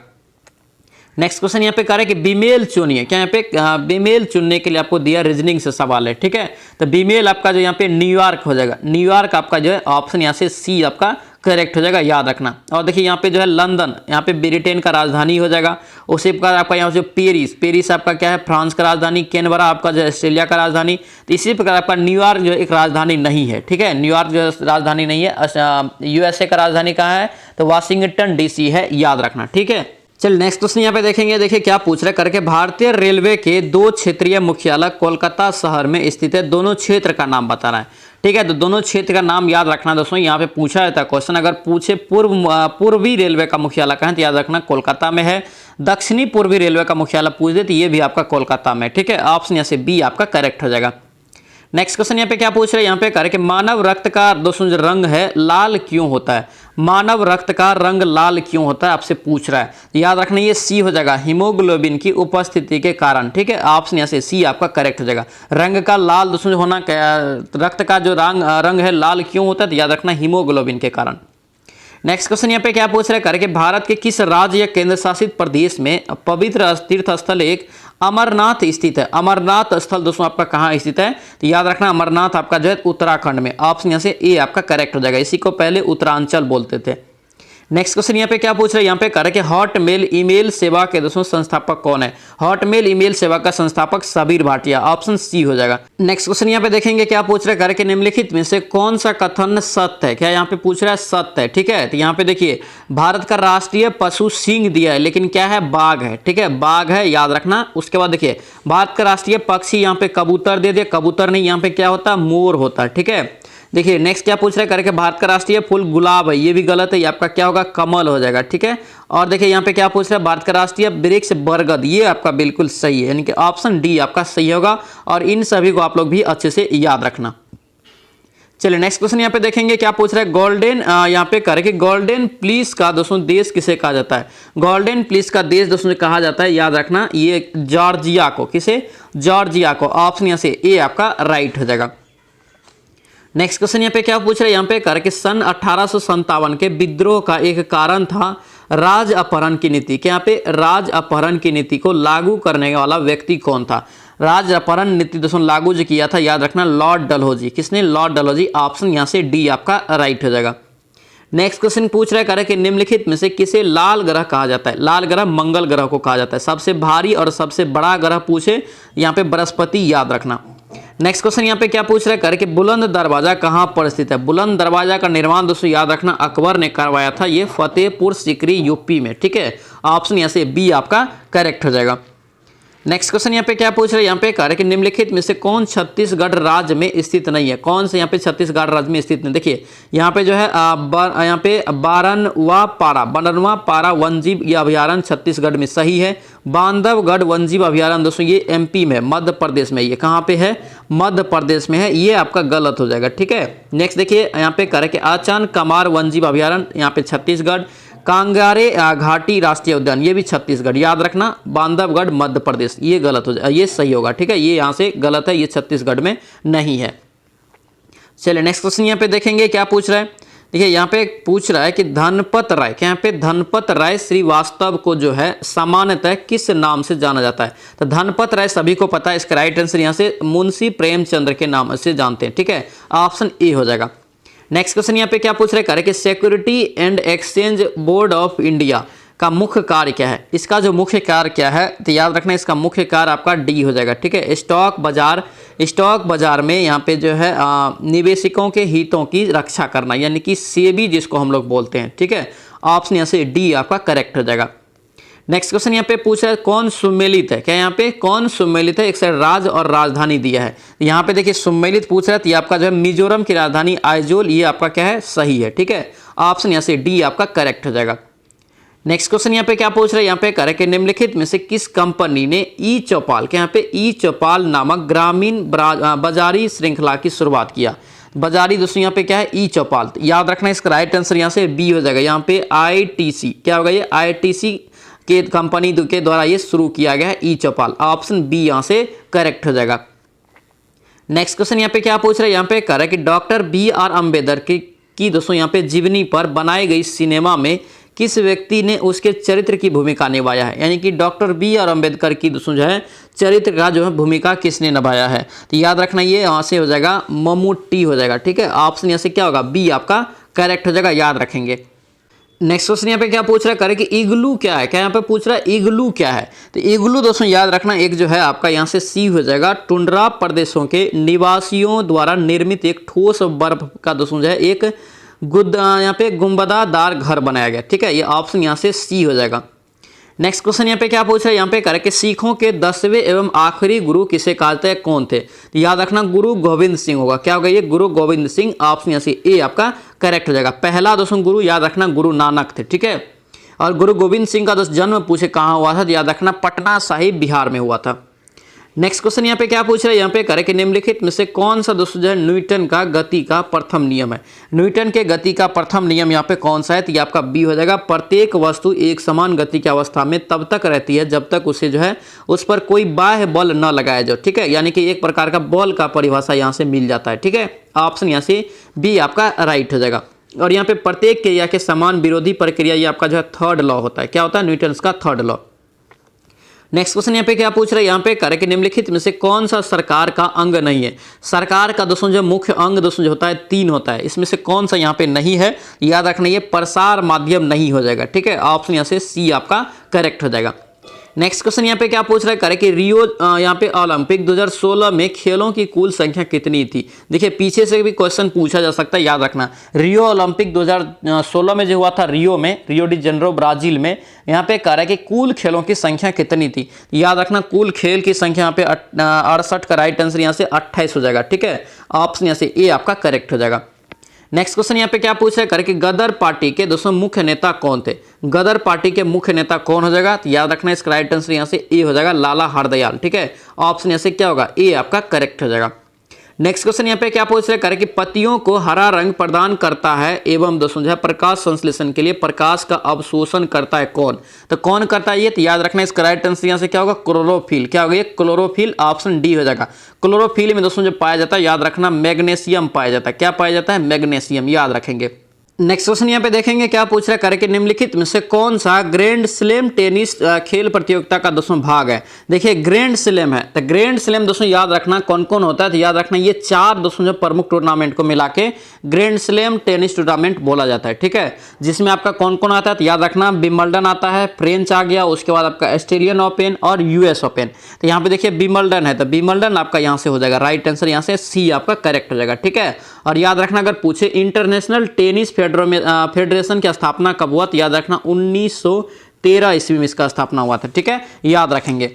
नेक्स्ट क्वेश्चन यहाँ पे करें कि बीमेल चुनिए। क्या यहाँ पे बीमेल चुनने के लिए आपको दिया रीजनिंग से सवाल है। ठीक है, तो बीमेल आपका जो यहाँ पे न्यूयॉर्क हो जाएगा, न्यूयॉर्क आपका जो है ऑप्शन यहाँ से सी आपका करेक्ट हो जाएगा, याद रखना। और देखिए यहाँ पे जो है लंदन, यहाँ पे ब्रिटेन का राजधानी हो जाएगा। उसी प्रकार आपका यहाँ से पेरिस आपका क्या है, फ्रांस का राजधानी। कैनबरा आपका जो है ऑस्ट्रेलिया का राजधानी। तो इसी प्रकार आपका न्यूयॉर्क जो एक राजधानी नहीं है। ठीक है, न्यूयॉर्क जो राजधानी नहीं है। USA का राजधानी कहाँ है, तो वाशिंगटन DC है, याद रखना। ठीक है, चल नेक्स्ट क्वेश्चन यहाँ पे देखेंगे। देखिए क्या पूछ रहे हैं, करके भारतीय रेलवे के 2 क्षेत्रीय मुख्यालय कोलकाता शहर में स्थित है, दोनों क्षेत्र का नाम बताना है। ठीक है, तो दोनों क्षेत्र का नाम याद रखना दोस्तों। यहाँ पे पूछा जाता है क्वेश्चन, अगर पूछे पूर्वी रेलवे का मुख्यालय कहाँ है, तो याद रखना कोलकाता में है। दक्षिणी पूर्वी रेलवे का मुख्यालय पूछ दे तो ये भी आपका कोलकाता में। ठीक है, ऑप्शन यहाँ से बी आपका करेक्ट हो जाएगा। नेक्स्ट क्वेश्चन यहाँ पे क्या पूछ रहे हैं, यहाँ पे करें कि मानव रक्त का दोस्तों जो रंग है लाल क्यों होता है। मानव रक्त का रंग लाल क्यों होता है आपसे पूछ रहा है, याद रखना ये सी हो जाएगा, हीमोग्लोबिन की उपस्थिति के कारण। ठीक है, ऑप्शन यहाँ से सी आपका करेक्ट हो जाएगा। रंग का लाल दोस्तों होना, रक्त का जो रंग है लाल क्यों होता है, तो याद रखना हीमोग्लोबिन के कारण। नेक्स्ट क्वेश्चन यहाँ पे क्या पूछ रहे हैं, करके भारत के किस राज्य या केंद्र शासित प्रदेश में पवित्र तीर्थ स्थल एक अमरनाथ स्थित है। अमरनाथ स्थल दोस्तों आपका कहाँ स्थित है, तो याद रखना अमरनाथ आपका जो है उत्तराखंड में। ऑप्शन यहाँ से ए आपका करेक्ट हो जाएगा, इसी को पहले उत्तरांचल बोलते थे। नेक्स्ट क्वेश्चन यहाँ पे क्या पूछ रहे हैं, यहाँ पे करें कि हॉटमेल ईमेल सेवा के दोस्तों संस्थापक कौन है। हॉटमेल ईमेल सेवा का संस्थापक सबीर भाटिया, ऑप्शन सी हो जाएगा। नेक्स्ट क्वेश्चन यहाँ पे देखेंगे क्या पूछ रहे हैं, करें कि निम्नलिखित में से कौन सा कथन सत्य है। क्या यहाँ पे पूछ रहा है, सत्य है। ठीक है, तो यहाँ पे देखिए भारत का राष्ट्रीय पशु सिंह दिया है, लेकिन क्या है, बाघ है। ठीक है, बाघ है, याद रखना। उसके बाद देखिए भारत का राष्ट्रीय पक्षी यहाँ पे कबूतर दे दिया, कबूतर नहीं, यहाँ पे क्या होता है, मोर होता है। ठीक है, देखिए नेक्स्ट क्या पूछ रहे हैं, करके भारत का राष्ट्रीय फूल गुलाब है, ये भी गलत है, ये आपका क्या होगा, कमल हो जाएगा। ठीक है, और देखिए यहाँ पे क्या पूछ रहे हैं, भारत का राष्ट्रीय वृक्ष बरगद, ये आपका बिल्कुल सही है, यानी कि ऑप्शन डी आपका सही होगा। और इन सभी को आप लोग भी अच्छे से याद रखना। चलिए नेक्स्ट क्वेश्चन यहाँ पे देखेंगे क्या पूछ रहा है, गोल्डन यहाँ पे करके गोल्डन प्लीज का दोस्तों देश किसे कहा जाता है। गोल्डन प्लीज का देश दोस्तों कहा जाता है, याद रखना ये जॉर्जिया को। किसे, जॉर्जिया को। ऑप्शन यहाँ से ए आपका राइट हो जाएगा। नेक्स्ट क्वेश्चन यहाँ पे क्या पूछ रहे हैं, यहाँ पे करके सन 1857 के विद्रोह का एक कारण था राज अपहरण की नीति। क्या यहाँ पे राज अपहरण की नीति को लागू करने वाला व्यक्ति कौन था। राज अपहरण नीति दोस्तों लागू जो किया था, याद रखना लॉर्ड डलहौजी। किसने, लॉर्ड डलहौजी। ऑप्शन यहाँ से डी आपका राइट हो जाएगा। नेक्स्ट क्वेश्चन पूछ रहा है कि निम्नलिखित में से किसे लाल ग्रह कहा जाता है। लाल ग्रह मंगल ग्रह को कहा जाता है। सबसे भारी और सबसे बड़ा ग्रह पूछे, यहाँ पे बृहस्पति, याद रखना। नेक्स्ट क्वेश्चन यहाँ पे क्या पूछ रहा है, कि बुलंद दरवाजा कहाँ पर स्थित है। बुलंद दरवाजा का निर्माण दोस्तों याद रखना अकबर ने करवाया था, ये फतेहपुर सीकरी यूपी में। ठीक है, ऑप्शन यहाँ से बी आपका करेक्ट हो जाएगा। नेक्स्ट क्वेश्चन यहाँ पे क्या पूछ रहे हैं, यहाँ पे कह रहे कि निम्नलिखित में से कौन छत्तीसगढ़ राज्य में स्थित नहीं है, कौन से यहाँ पे छत्तीसगढ़ राज्य में स्थित नहीं। देखिए यहाँ पे जो है यहाँ पे बारनवा पारा वन्यजीव ये अभयारण्य छत्तीसगढ़ में सही है। बांधवगढ़ वन्यजीव अभयारण्य दोस्तों ये एमपी में, मध्य प्रदेश में, ये कहाँ पे है, मध्य प्रदेश में है, ये आपका गलत हो जाएगा। ठीक है, नेक्स्ट देखिए यहाँ पे कह रहे कि आचान कमार वन्यजीव अभयारण्य यहाँ पे छत्तीसगढ़। कांगारे घाटी राष्ट्रीय उद्यान ये भी छत्तीसगढ़, याद रखना, बांधवगढ़ मध्य प्रदेश, ये गलत हो जाए, ये सही होगा। ठीक है, ये यहाँ से गलत है, ये छत्तीसगढ़ में नहीं है। चलिए नेक्स्ट क्वेश्चन यहाँ पे देखेंगे क्या पूछ रहा है। देखिए यहाँ पे पूछ रहा है कि धनपत राय, क्या यहाँ पे धनपत राय श्रीवास्तव को जो है सामान्यतः किस नाम से जाना जाता है। तो धनपत राय सभी को पता है, इसका राइट आंसर यहाँ से मुंशी प्रेमचंद्र के नाम से जानते हैं। ठीक है, ऑप्शन ए हो जाएगा। नेक्स्ट क्वेश्चन यहाँ पे क्या पूछ रहे हैं कि security and exchange board of India का मुख्य कार्य क्या है। इसका जो मुख्य कार्य क्या है तो याद रखना, इसका मुख्य कार्य आपका डी हो जाएगा। ठीक है, स्टॉक बाजार में यहाँ पे जो है निवेशकों के हितों की रक्षा करना, यानी कि सेबी जिसको हम लोग बोलते हैं। ठीक है, ऑप्शन यहाँ से डी आपका करेक्ट हो जाएगा। नेक्स्ट क्वेश्चन यहाँ पे पूछा है कौन सुमेलित है, क्या यहाँ पे कौन सुमेलित है, एक साइड राज्य और राजधानी दिया है। यहाँ पे देखिए सुमेलित पूछ रहा है, तो ये आपका जो है मिजोरम की राजधानी आइजोल, ये आपका क्या है, सही है। ठीक है, ऑप्शन यहाँ से डी आपका करेक्ट हो जाएगा। नेक्स्ट क्वेश्चन यहाँ पे क्या पूछ रहे हैं, यहाँ पे कह रहे कि निम्नलिखित में से किस कंपनी ने ई चौपाल, क्या यहाँ पे ई चौपाल नामक ग्रामीण बाजारी श्रृंखला की शुरुआत किया। बाजारी दोस्तों यहाँ पे क्या है, ई चौपाल, याद रखना, इसका राइट आंसर यहाँ से बी हो जाएगा। यहाँ पे ITC क्या होगा, ये ITC के कंपनी के द्वारा ये शुरू किया गया है ई चौपाल, ऑप्शन बी यहाँ से करेक्ट हो जाएगा। नेक्स्ट क्वेश्चन यहाँ पे क्या पूछ रहे हैं, यहाँ पे कह रहा है कि डॉक्टर BR अम्बेडकर की दोस्तों यहाँ पे जीवनी पर बनाई गई सिनेमा में किस व्यक्ति ने उसके चरित्र की भूमिका निभाया है। यानी कि डॉक्टर BR अम्बेडकर की दोस्तों जो है चरित्र का जो है भूमिका किसने निभाया है। तो याद रखना, ये यहाँ से हो जाएगा मम्मूटी हो जाएगा। ठीक है, ऑप्शन यहाँ से क्या होगा, बी आपका करेक्ट हो जाएगा, याद रखेंगे। नेक्स्ट क्वेश्चन यहाँ पे क्या पूछ रहा है, करे कि इग्लू क्या है, क्या यहाँ पे पूछ रहा है इग्लू क्या है। तो इग्लू दोस्तों याद रखना, एक जो है आपका यहाँ से सी हो जाएगा, टुंड्रा प्रदेशों के निवासियों द्वारा निर्मित एक ठोस बर्फ का दोस्तों जो है एक यहाँ पे गुंबदादार घर बनाया गया। ठीक है, ये ऑप्शन यहाँ से सी हो जाएगा। नेक्स्ट क्वेश्चन यहाँ पे क्या पूछ रहा है, यहाँ पे करें कि सिखों के 10वें एवं आखिरी गुरु किसे कहते हैं, कौन थे। तो याद रखना गुरु गोविंद सिंह होगा, क्या होगा ये, गुरु गोविंद सिंह, ऑप्शन यहाँ से ए आपका करेक्ट हो जाएगा। पहला दोस्तों गुरु याद रखना गुरु नानक थे। ठीक है, और गुरु गोविंद सिंह का दोस्त जन्म पूछे कहाँ हुआ था, तो याद रखना पटना साहिब बिहार में हुआ था। नेक्स्ट क्वेश्चन यहाँ पे क्या पूछ रहे हैं, यहाँ पे करें कि निम्नलिखित में से कौन सा दोस्तों जो है न्यूटन का गति का प्रथम नियम है। न्यूटन के गति का प्रथम नियम यहाँ पे कौन सा है, तो ये आपका बी हो जाएगा। प्रत्येक वस्तु एक समान गति की अवस्था में तब तक रहती है जब तक उसे जो है उस पर कोई बाह्य बल न लगाया जाए। ठीक है, यानी कि एक प्रकार का बल का परिभाषा यहाँ से मिल जाता है। ठीक है, ऑप्शन यहाँ से बी आपका राइट हो जाएगा। और यहाँ पे प्रत्येक क्रिया के समान विरोधी प्रक्रिया, ये आपका जो है थर्ड लॉ होता है। क्या होता है, न्यूटन का थर्ड लॉ। नेक्स्ट क्वेश्चन यहाँ पे क्या पूछ रहे हैं, यहाँ पे करें कि निम्नलिखित में से कौन सा सरकार का अंग नहीं है। सरकार का दोस्तों जो मुख्य अंग दोस्तों जो होता है 3 होता है, इसमें से कौन सा यहाँ पे नहीं है, याद रखना ये प्रसार माध्यम नहीं हो जाएगा। ठीक है, ऑप्शन यहाँ से सी आपका करेक्ट हो जाएगा। नेक्स्ट क्वेश्चन यहाँ पे क्या पूछ रहा है, करें कि रियो यहाँ पे ओलंपिक 2016 में खेलों की कुल संख्या कितनी थी। देखिए पीछे से भी क्वेश्चन पूछा जा सकता है, याद रखना रियो ओलंपिक 2016 में जो हुआ था रियो डी जेनेरो ब्राजील में, यहाँ पे कह रहा है कि कुल खेलों की संख्या कितनी थी। याद रखना कुल खेल की संख्या यहाँ पे 68 का राइट आंसर यहाँ से 28 हो जाएगा। ठीक है, ऑप्शन यहाँ से ए आपका करेक्ट हो जाएगा। नेक्स्ट क्वेश्चन यहाँ पे क्या पूछ रहा है, करके गदर पार्टी के दोस्तों मुख्य नेता कौन थे। गदर पार्टी के मुख्य नेता कौन हो जाएगा, तो याद रखना इसका राइट आंसर यहाँ से ए हो जाएगा, लाला हरदयाल। ठीक है, ऑप्शन यहाँ से क्या होगा, ए आपका करेक्ट हो जाएगा। नेक्स्ट क्वेश्चन यहाँ पे क्या पूछ रहे हैं, कि पत्तियों को हरा रंग प्रदान करता है एवं दोस्तों जो है प्रकाश संश्लेषण के लिए प्रकाश का अवशोषण करता है कौन। तो कौन करता है ये, तो याद रखना इसका राइट आंसर यहाँ से क्या होगा, क्लोरोफिल। क्या होगा ये, क्लोरोफिल, ऑप्शन डी हो जाएगा। क्लोरोफिल में दोस्तों जो पाया जाता है, याद रखना मैग्नीशियम पाया जाता है। क्या पाया जाता है, मैग्नीशियम, याद रखेंगे। नेक्स्ट क्वेश्चन यहाँ पे देखेंगे क्या पूछ रहा है, करके निम्नलिखित में से कौन सा ग्रैंड स्लैम टेनिस खेल प्रतियोगिता का दोस्तों भाग है। देखिए ग्रैंड स्लैम है, तो ग्रैंड स्लैम दोस्तों याद रखना कौन कौन होता है, तो याद रखना ये 4 दोस्तों जो प्रमुख टूर्नामेंट को मिला के ग्रैंड स्लैम टेनिस टूर्नामेंट बोला जाता है। ठीक है, जिसमें आपका कौन कौन आता है, तो याद रखना विंबलडन आता है, फ्रेंच आ गया, उसके बाद आपका ऑस्ट्रेलियन ओपन और US ओपन। तो यहाँ पे देखिए विंबलडन है, तो विंबलडन आपका यहाँ से हो जाएगा, राइट आंसर यहाँ से सी आपका करेक्ट हो जाएगा। ठीक है, और याद रखना अगर पूछे इंटरनेशनल टेनिस फेडरेशन की स्थापना कब हुआ, तो याद रखना 1913 ईस्वी में इसका स्थापना हुआ था। ठीक है, याद रखेंगे।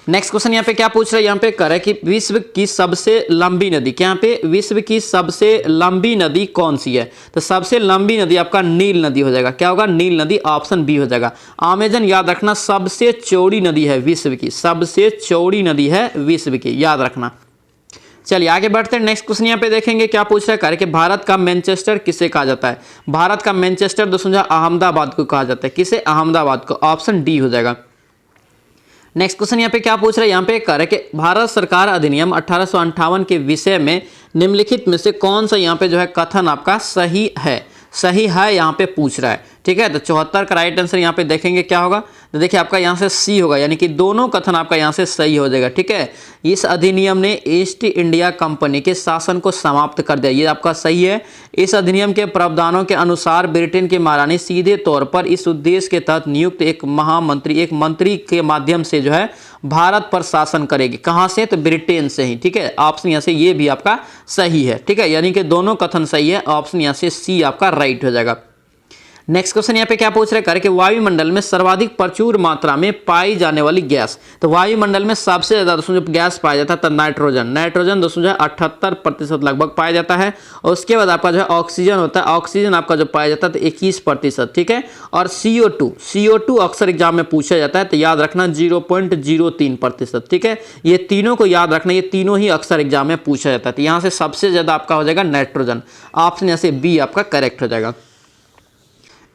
नेक्स्ट क्वेश्चन यहाँ पे क्या पूछ रहा है, यहाँ पे कह रहा है कि विश्व की सबसे लंबी नदी, क्या यहाँ पे विश्व की सबसे लंबी नदी कौन सी है? तो सबसे लंबी नदी आपका नील नदी हो जाएगा। क्या होगा? नील नदी, ऑप्शन बी हो जाएगा। अमेजन याद रखना सबसे चौड़ी नदी है विश्व की, सबसे चौड़ी नदी है विश्व की, याद रखना। चलिए आगे बढ़ते हैं। नेक्स्ट क्वेश्चन यहाँ पे देखेंगे क्या पूछ रहा है कि भारत का मैनचेस्टर किसे कहा जाता है? भारत का मैनचेस्टर दोस्तों अहमदाबाद को कहा जाता है। किसे? अहमदाबाद को, ऑप्शन डी हो जाएगा। नेक्स्ट क्वेश्चन यहाँ पे क्या पूछ रहा है, यहाँ पे कह रहा है कि भारत सरकार अधिनियम 1858 के विषय में निम्नलिखित में से कौन सा यहाँ पे जो है कथन आपका सही है? सही है यहाँ पे पूछ रहा है, ठीक है। तो 74 का राइट आंसर यहाँ पे देखेंगे क्या होगा, तो देखिए आपका यहाँ से सी होगा, यानी कि दोनों कथन आपका यहाँ से सही हो जाएगा, ठीक है। इस अधिनियम ने ईस्ट इंडिया कंपनी के शासन को समाप्त कर दिया, ये आपका सही है। इस अधिनियम के प्रावधानों के अनुसार ब्रिटेन की महारानी सीधे तौर पर इस उद्देश्य के तहत नियुक्त एक महामंत्री, एक मंत्री के माध्यम से जो है भारत पर शासन करेगी। कहाँ से? तो ब्रिटेन से ही, ठीक है। ऑप्शन यहाँ से ये भी आपका सही है, ठीक है, यानी कि दोनों कथन सही है। ऑप्शन यहाँ से सी आपका राइट हो जाएगा। नेक्स्ट क्वेश्चन यहाँ पे क्या पूछ रहे हैं कि वायुमंडल में सर्वाधिक प्रचुर मात्रा में पाई जाने वाली गैस, तो वायुमंडल में सबसे ज्यादा दोस्तों जो गैस पाया जाता है तो नाइट्रोजन, नाइट्रोजन दोस्तों जो है 78% लगभग पाया जाता है। और उसके बाद आपका जो है ऑक्सीजन होता है, ऑक्सीजन आपका जो पाया जाता है तो 21%, ठीक है। और CO2 अक्सर एग्जाम में पूछा जाता है, तो याद रखना 0.03%, ठीक है। ये तीनों को याद रखना, ये तीनों ही अक्सर एग्जाम में पूछा जाता है। तो यहाँ से सबसे ज्यादा आपका हो जाएगा नाइट्रोजन, ऑप्शन यहाँ से बी आपका करेक्ट हो जाएगा।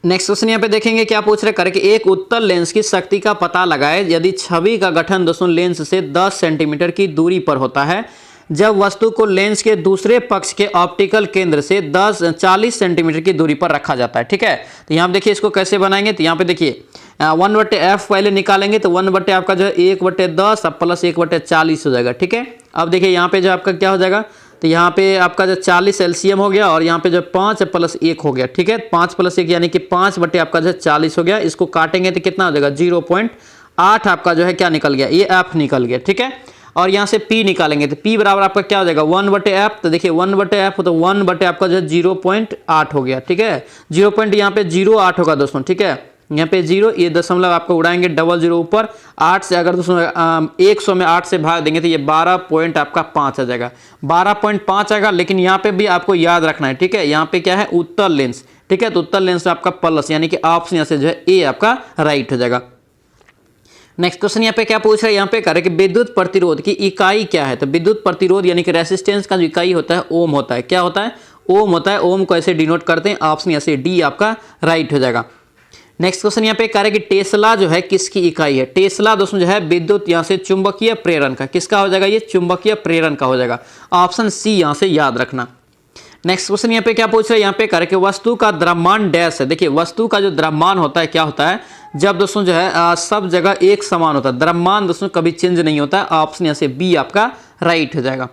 नेक्स्ट क्वेश्चन यहाँ पे देखेंगे क्या पूछ रहे हैं कि एक उत्तल लेंस की शक्ति का पता लगाए यदि छवि का गठन दोस्तों लेंस से 10 सेंटीमीटर की दूरी पर होता है, जब वस्तु को लेंस के दूसरे पक्ष के ऑप्टिकल केंद्र से 40 सेंटीमीटर की दूरी पर रखा जाता है, ठीक है। तो यहाँ देखिए इसको कैसे बनाएंगे, तो यहाँ पे देखिए 1/f पहले निकालेंगे, तो 1/, आपका जो है 1/10 प्लस 1/40 हो जाएगा, ठीक है। अब देखिए यहाँ पे जो आपका क्या हो जाएगा, तो यहाँ पे आपका जो 40 एलसीएम हो गया और यहाँ पे जो 5 + 1 हो गया, ठीक है। 5 + 1 यानी कि 5/, आपका जो 40 हो गया। इसको काटेंगे तो कितना हो जाएगा, 0.8 आपका जो है क्या निकल गया, ये एफ निकल गया, ठीक है। और यहाँ से पी निकालेंगे तो पी बराबर आपका क्या हो जाएगा, 1/f। तो देखिए 1/f तो 1/ आपका जो है 0.8 हो गया, ठीक है। 0. यहाँ पे 0.8 होगा दोस्तों, ठीक है। यहाँ पे 0, ये दशमलव आपको उड़ाएंगे, 00 ऊपर 8 से अगर दोस्तों 100 में 8 से भाग देंगे तो ये 12 आपका 5 आ जाएगा, 12.5 आएगा। लेकिन यहाँ पे भी आपको याद रखना है, ठीक है। यहाँ पे क्या है, उत्तल लेंस, ठीक है। तो उत्तल लेंस आपका प्लस, यानी कि ऑप्शन यहाँ से जो है ए आपका राइट हो जाएगा। नेक्स्ट क्वेश्चन यहाँ पे क्या पूछ रहा है, यहाँ पे कह रहे हैं कि विद्युत प्रतिरोध की इकाई क्या है? तो विद्युत प्रतिरोध यानी कि रेसिस्टेंस का जो इकाई होता है ओम होता है। क्या होता है? ओम होता है। ओम को ऐसे डिनोट करते हैं, ऑप्शन यहाँ से डी आपका राइट हो जाएगा। नेक्स्ट क्वेश्चन यहाँ पे कह रहे हैं कि टेस्ला जो है किसकी इकाई है? टेस्ला दोस्तों जो है विद्युत यहाँ से चुंबकीय प्रेरण का, किसका हो जाएगा, ये चुंबकीय प्रेरण का हो जाएगा, ऑप्शन सी यहाँ से याद रखना। नेक्स्ट क्वेश्चन यहाँ पे क्या पूछ रहे हैं, यहाँ पे कह रहे हैं कि वस्तु का द्रव्यमान डैश है। देखिए वस्तु का जो द्रव्यमान होता है क्या होता है, जब दोस्तों जो है सब जगह एक समान होता है, द्रव्यमान दोस्तों कभी चेंज नहीं होता है, ऑप्शन यहाँ से बी आपका राइट हो जाएगा।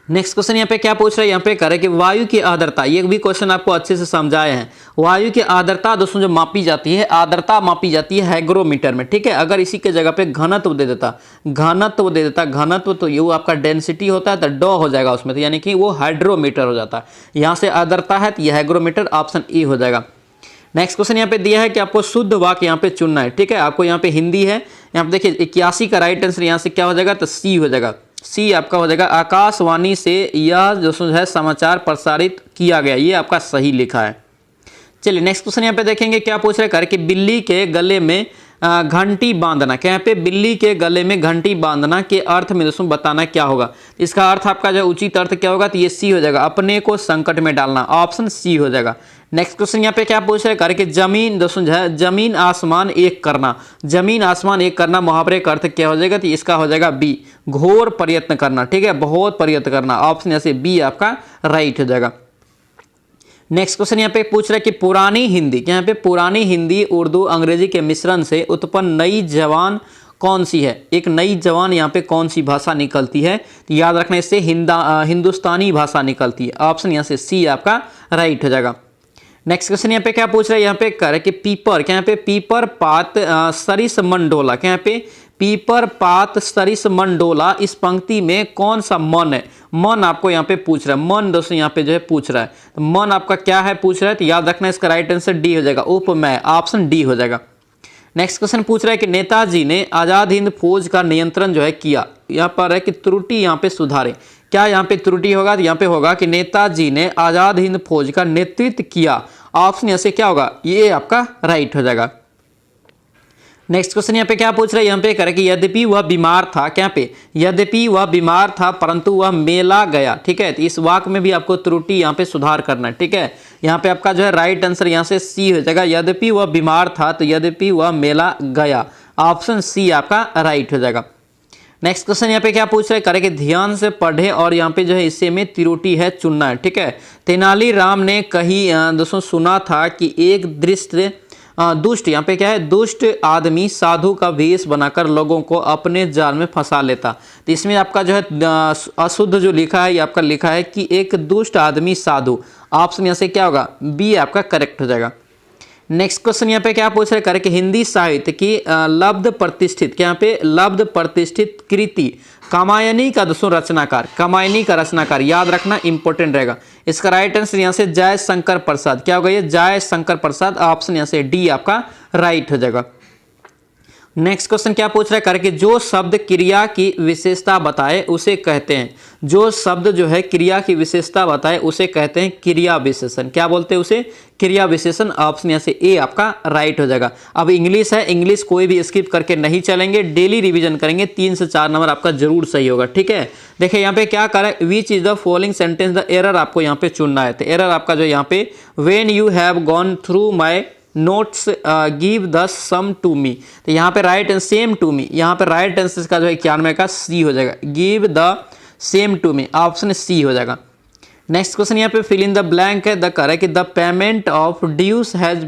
नेक्स्ट क्वेश्चन यहाँ पे क्या पूछ रहा है, यहाँ पे कह रहे हैं कि वायु की आर्द्रता, ये भी क्वेश्चन आपको अच्छे से समझाए हैं। वायु की आर्द्रता दोस्तों जो मापी जाती है, आर्द्रता मापी जाती है हाइग्रोमीटर में, ठीक है। अगर इसी के जगह पे घनत्व दे देता, घनत्व तो ये आपका डेंसिटी होता है, तो डॉ हो जाएगा उसमें, तो यानी कि वो हाइड्रोमीटर हो जाता है। यहाँ से आर्द्रता है तो ये हाइग्रोमीटर, ऑप्शन ए हो जाएगा। नेक्स्ट क्वेश्चन यहाँ पे दिया है कि आपको शुद्ध वाक्य यहाँ पे चुनना है, ठीक है। आपको यहाँ पे हिंदी है, यहाँ पे देखिए 81 का राइट आंसर यहाँ से क्या हो जाएगा, तो सी हो जाएगा। सी आपका हो जाएगा, आकाशवाणी से यह जो है समाचार प्रसारित किया गया, ये आपका सही लिखा है। चलिए नेक्स्ट क्वेश्चन यहाँ पे देखेंगे क्या पूछ रहे हैं कि बिल्ली के गले में घंटी बांधना, क्या यहाँ पे बिल्ली के गले में घंटी बांधना के अर्थ में दोस्तों बताना क्या होगा। इसका अर्थ आपका जो उचित अर्थ क्या होगा, तो ये सी हो जाएगा, अपने को संकट में डालना, ऑप्शन सी हो जाएगा। नेक्स्ट क्वेश्चन यहाँ पे क्या पूछ रहे हैं कि जमीन दोस्तों जो है जमीन आसमान एक करना, जमीन आसमान एक करना मुहावरे का अर्थ क्या हो जाएगा, तो इसका हो जाएगा बी, घोर प्रयत्न करना, ठीक है, बहुत प्रयत्न करना, ऑप्शन यहाँ से बी आपका राइट हो जाएगा। नेक्स्ट क्वेश्चन यहाँ पे पूछ रहा है कि पुरानी हिंदी, यहाँ पे पुरानी हिंदी उर्दू अंग्रेजी के मिश्रण से उत्पन्न नई जबान कौन सी है? एक नई जबान यहाँ पे कौन सी भाषा निकलती है, तो याद रखना इससे हिंदुस्तानी भाषा निकलती है, ऑप्शन यहाँ से सी आपका राइट हो जाएगा। नेक्स्ट क्वेश्चन यहाँ पे क्या पूछ रहा है, यहाँ पे कह रहा है कि पीपर, क्या यहाँ पे पीपर पात सरिस मंडोला, क्या यहाँ पे पीपर पात सरिस मंडोला, इस पंक्ति में कौन सा मन है? मन आपको यहाँ पे पूछ रहा है, मन दोस्तों यहाँ पे जो है पूछ रहा है, तो मन आपका क्या है पूछ रहा है, तो याद रखना इसका राइट आंसर डी हो जाएगा, उपमेय, ऑप्शन डी हो जाएगा। नेक्स्ट क्वेश्चन पूछ रहा है कि नेताजी ने आजाद हिंद फौज का नियंत्रण जो है किया। यहाँ पर है कि त्रुटि यहाँ पे सुधारे। क्या यहाँ पे त्रुटि होगा? तो यहाँ पे होगा कि नेताजी ने आजाद हिंद फौज का नेतृत्व किया। ऑप्शन यहाँ से क्या होगा? ये आपका राइट हो जाएगा। नेक्स्ट क्वेश्चन यहाँ पे क्या पूछ रहा है? यहाँ पे करें कि यद्यपि वह बीमार था, क्या पे यद्यपि वह बीमार था परंतु वह मेला गया। ठीक है, तो इस वाक्य में भी आपको त्रुटि यहाँ पे सुधार करना है। ठीक है, यहाँ पे आपका जो है राइट आंसर यहाँ से सी हो जाएगा। यद्यपि वह बीमार था तो यद्यपि वह मेला गया, ऑप्शन सी आपका राइट हो जाएगा। नेक्स्ट क्वेश्चन यहाँ पे क्या पूछ रहे हैं? करें कि ध्यान से पढ़े और यहाँ पे जो है इससे में त्रुटि है चुनना है। ठीक है, तेनालीराम ने कहीं दोस्तों सुना था कि एक दुष्ट यहाँ पे क्या है? दुष्ट आदमी साधु का वेश बनाकर लोगों को अपने जाल में फंसा लेता। तो इसमें आपका जो है अशुद्ध जो लिखा है ये आपका लिखा है कि एक दुष्ट आदमी साधु। ऑप्शन यहाँ से क्या होगा? बी आपका करेक्ट हो जाएगा। नेक्स्ट क्वेश्चन यहाँ पे क्या पूछ रहे? करें कि हिंदी साहित्य की लब्ध प्रतिष्ठित, क्या यहाँ पे लब्ध प्रतिष्ठित कृति कामायनी का दोस्तों रचनाकार, कामायनी का रचनाकार याद रखना इंपॉर्टेंट रहेगा। इसका राइट आंसर यहाँ से जय शंकर प्रसाद। क्या होगा ये? जय शंकर प्रसाद। ऑप्शन यहाँ से डी आपका राइट हो जाएगा। नेक्स्ट क्वेश्चन क्या पूछ रहा है? करके जो शब्द क्रिया की विशेषता बताए उसे कहते हैं, जो शब्द जो है क्रिया की विशेषता बताए उसे कहते हैं क्रिया विशेषण। क्या बोलते हैं उसे? क्रिया विशेषण। ऑप्शन यहाँ से ए आपका राइट हो जाएगा। अब इंग्लिश है, इंग्लिश कोई भी स्किप करके नहीं चलेंगे, डेली रिवीजन करेंगे, 3 से 4 नंबर आपका जरूर सही होगा। ठीक है, देखिए यहाँ पे क्या करा है? Which is the following sentence the error आपको यहाँ पे चुनना है। तो एरर आपका जो यहाँ पे when you have gone through my notes give the same to me, तो यहाँ पे right and same to me, यहाँ पे राइट आंसर का जो है 91 का सी हो जाएगा। Give the same to me, option C हो जाएगा। नेक्स्ट क्वेश्चन यहाँ पे फिल इन द ब्लैंक है। द कर है कि the payment of dues has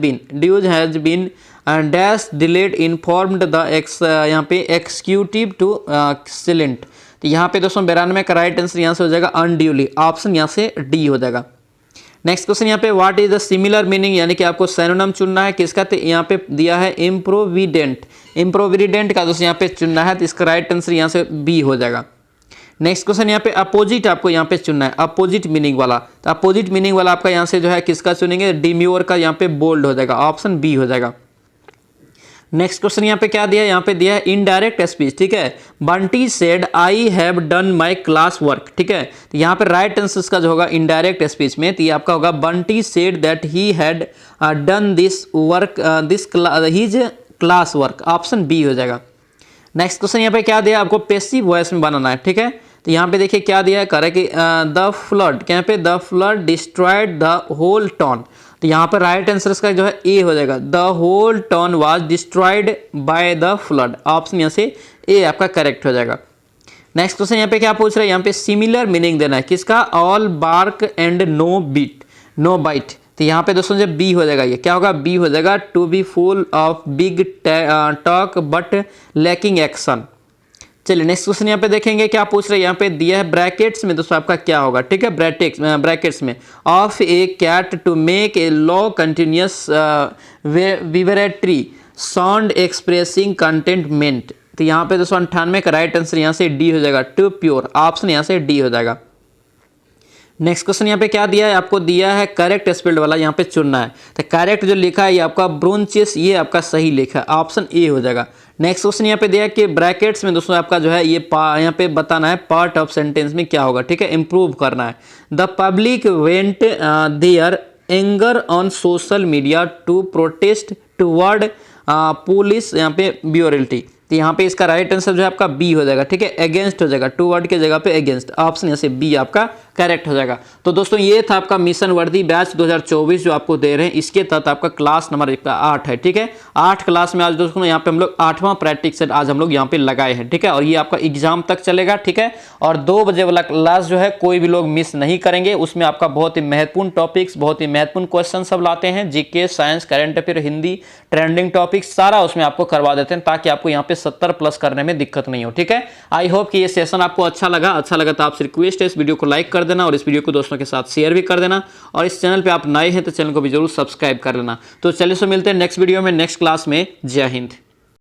been dash delayed informed the यहाँ पे एक्सिक्यूटिव टू सिलेंट। तो यहाँ पे दोस्तों 92 का राइट आंसर यहाँ से हो जाएगा अनड्यूली, ऑप्शन यहाँ से डी हो जाएगा। नेक्स्ट क्वेश्चन यहाँ पे what is the similar meaning, यानी कि आपको सिनोनिम चुनना है किसका? तो यहाँ पे दिया है इम्प्रोविडेंट, इम्प्रोविडेंट का दोस्तों यहाँ पे चुनना है, तो इसका राइट आंसर यहाँ से बी हो जाएगा। नेक्स्ट क्वेश्चन यहाँ पे अपोजिट आपको यहाँ पे चुनना है, अपोजिट मीनिंग वाला। तो अपोजिट मीनिंग वाला आपका यहाँ से जो है किसका चुनेंगे? डिम्योर का यहाँ पे बोल्ड हो जाएगा, ऑप्शन बी हो जाएगा। नेक्स्ट क्वेश्चन यहाँ पे क्या दिया है? यहाँ पे दिया है इनडायरेक्ट स्पीच। ठीक है, Bunty said I have done my class work. ठीक है, तो यहाँ पे राइट आंसर का जो होगा इनडायरेक्ट स्पीच में, तो ये आपका होगा Bunty said that he had done this work his class work, option B हो जाएगा। नेक्स्ट क्वेश्चन यहाँ पे क्या दिया? आपको पैसिव वॉइस में बनाना है। ठीक है, तो यहाँ पे देखिए क्या दिया है? करे कि द फ्लड, क्या पे the flood destroyed the whole town. तो यहाँ पर राइट आंसर का जो है ए हो जाएगा। The whole town was destroyed by the flood, option यहाँ से ए आपका करेक्ट हो जाएगा। नेक्स्ट क्वेश्चन यहाँ पे क्या पूछ रहे हैं? यहाँ पे सिमिलर मीनिंग देना है किसका? All bark and no bite, no bite. तो यहाँ पे दोस्तों जब बी हो जाएगा, ये क्या होगा? बी हो जाएगा। To be full of big talk but lacking action. चलिए नेक्स्ट क्वेश्चन यहाँ पे देखेंगे क्या पूछ रहे हैं। यहाँ पे दिया है ब्रैकेट्स में दोस्तों आपका क्या होगा? ठीक है, ब्रैकेट्स में of a cat to make a low continuous vibratory sound expressing contentment. तो यहाँ पे दोस्तों 98 का राइट आंसर यहाँ से डी हो जाएगा, टू प्योर, ऑप्शन यहाँ से डी हो जाएगा। नेक्स्ट क्वेश्चन यहाँ पे क्या दिया है? आपको दिया है करेक्ट स्पेल्ड वाला, यहाँ पे चुनना है। तो करेक्ट जो लिखा है ये आपका ब्रोंचियस, ये आपका सही लिखा है, ऑप्शन ए हो जाएगा। नेक्स्ट क्वेश्चन यहाँ पे दिया है कि ब्रैकेट्स में दोस्तों आपका जो है ये यहाँ पे बताना है पार्ट ऑफ सेंटेंस में क्या होगा। ठीक है, इंप्रूव करना है। The public vent their anger on social media to protest toward police यहाँ पे ब्यूरलिटी। तो यहाँ पे इसका राइट आंसर जो है आपका बी हो जाएगा। ठीक है, अगेंस्ट हो जाएगा, टू वर्ड के जगह पे अगेंस्ट, ऑप्शन यहाँ से बी आपका करेक्ट हो जाएगा। तो दोस्तों ये था आपका मिशन वर्दी बैच 2024 जो आपको दे रहे हैं, इसके तहत आपका क्लास नंबर 8 है। ठीक है, 8 क्लास में आज दोस्तों यहाँ पे हम लोग 8वां प्रैक्टिस सेट आज हम लोग यहाँ पे लगाए हैं। ठीक है, और ये आपका एग्जाम तक चलेगा। ठीक है, और 2 बजे वाला क्लास जो है कोई भी लोग मिस नहीं करेंगे। उसमें आपका बहुत ही महत्वपूर्ण टॉपिक्स, बहुत ही महत्वपूर्ण क्वेश्चन सब लाते हैं, GK, science, current affair, Hindi, trending topics सारा उसमें आपको करवा देते हैं, ताकि आपको यहाँ पे 70 प्लस करने में दिक्कत नहीं हो। ठीक है, आई होप कि ये सेशन आपको अच्छा लगा तो आपसे रिक्वेस्ट है इस वीडियो को लाइक कर देना और इस वीडियो को दोस्तों के साथ शेयर भी कर देना, और इस चैनल पे आप नए हैं तो चैनल को भी जरूर सब्सक्राइब कर लेना। तो चलिए सो मिलते हैं नेक्स्ट वीडियो में, नेक्स्ट क्लास में। जय हिंद।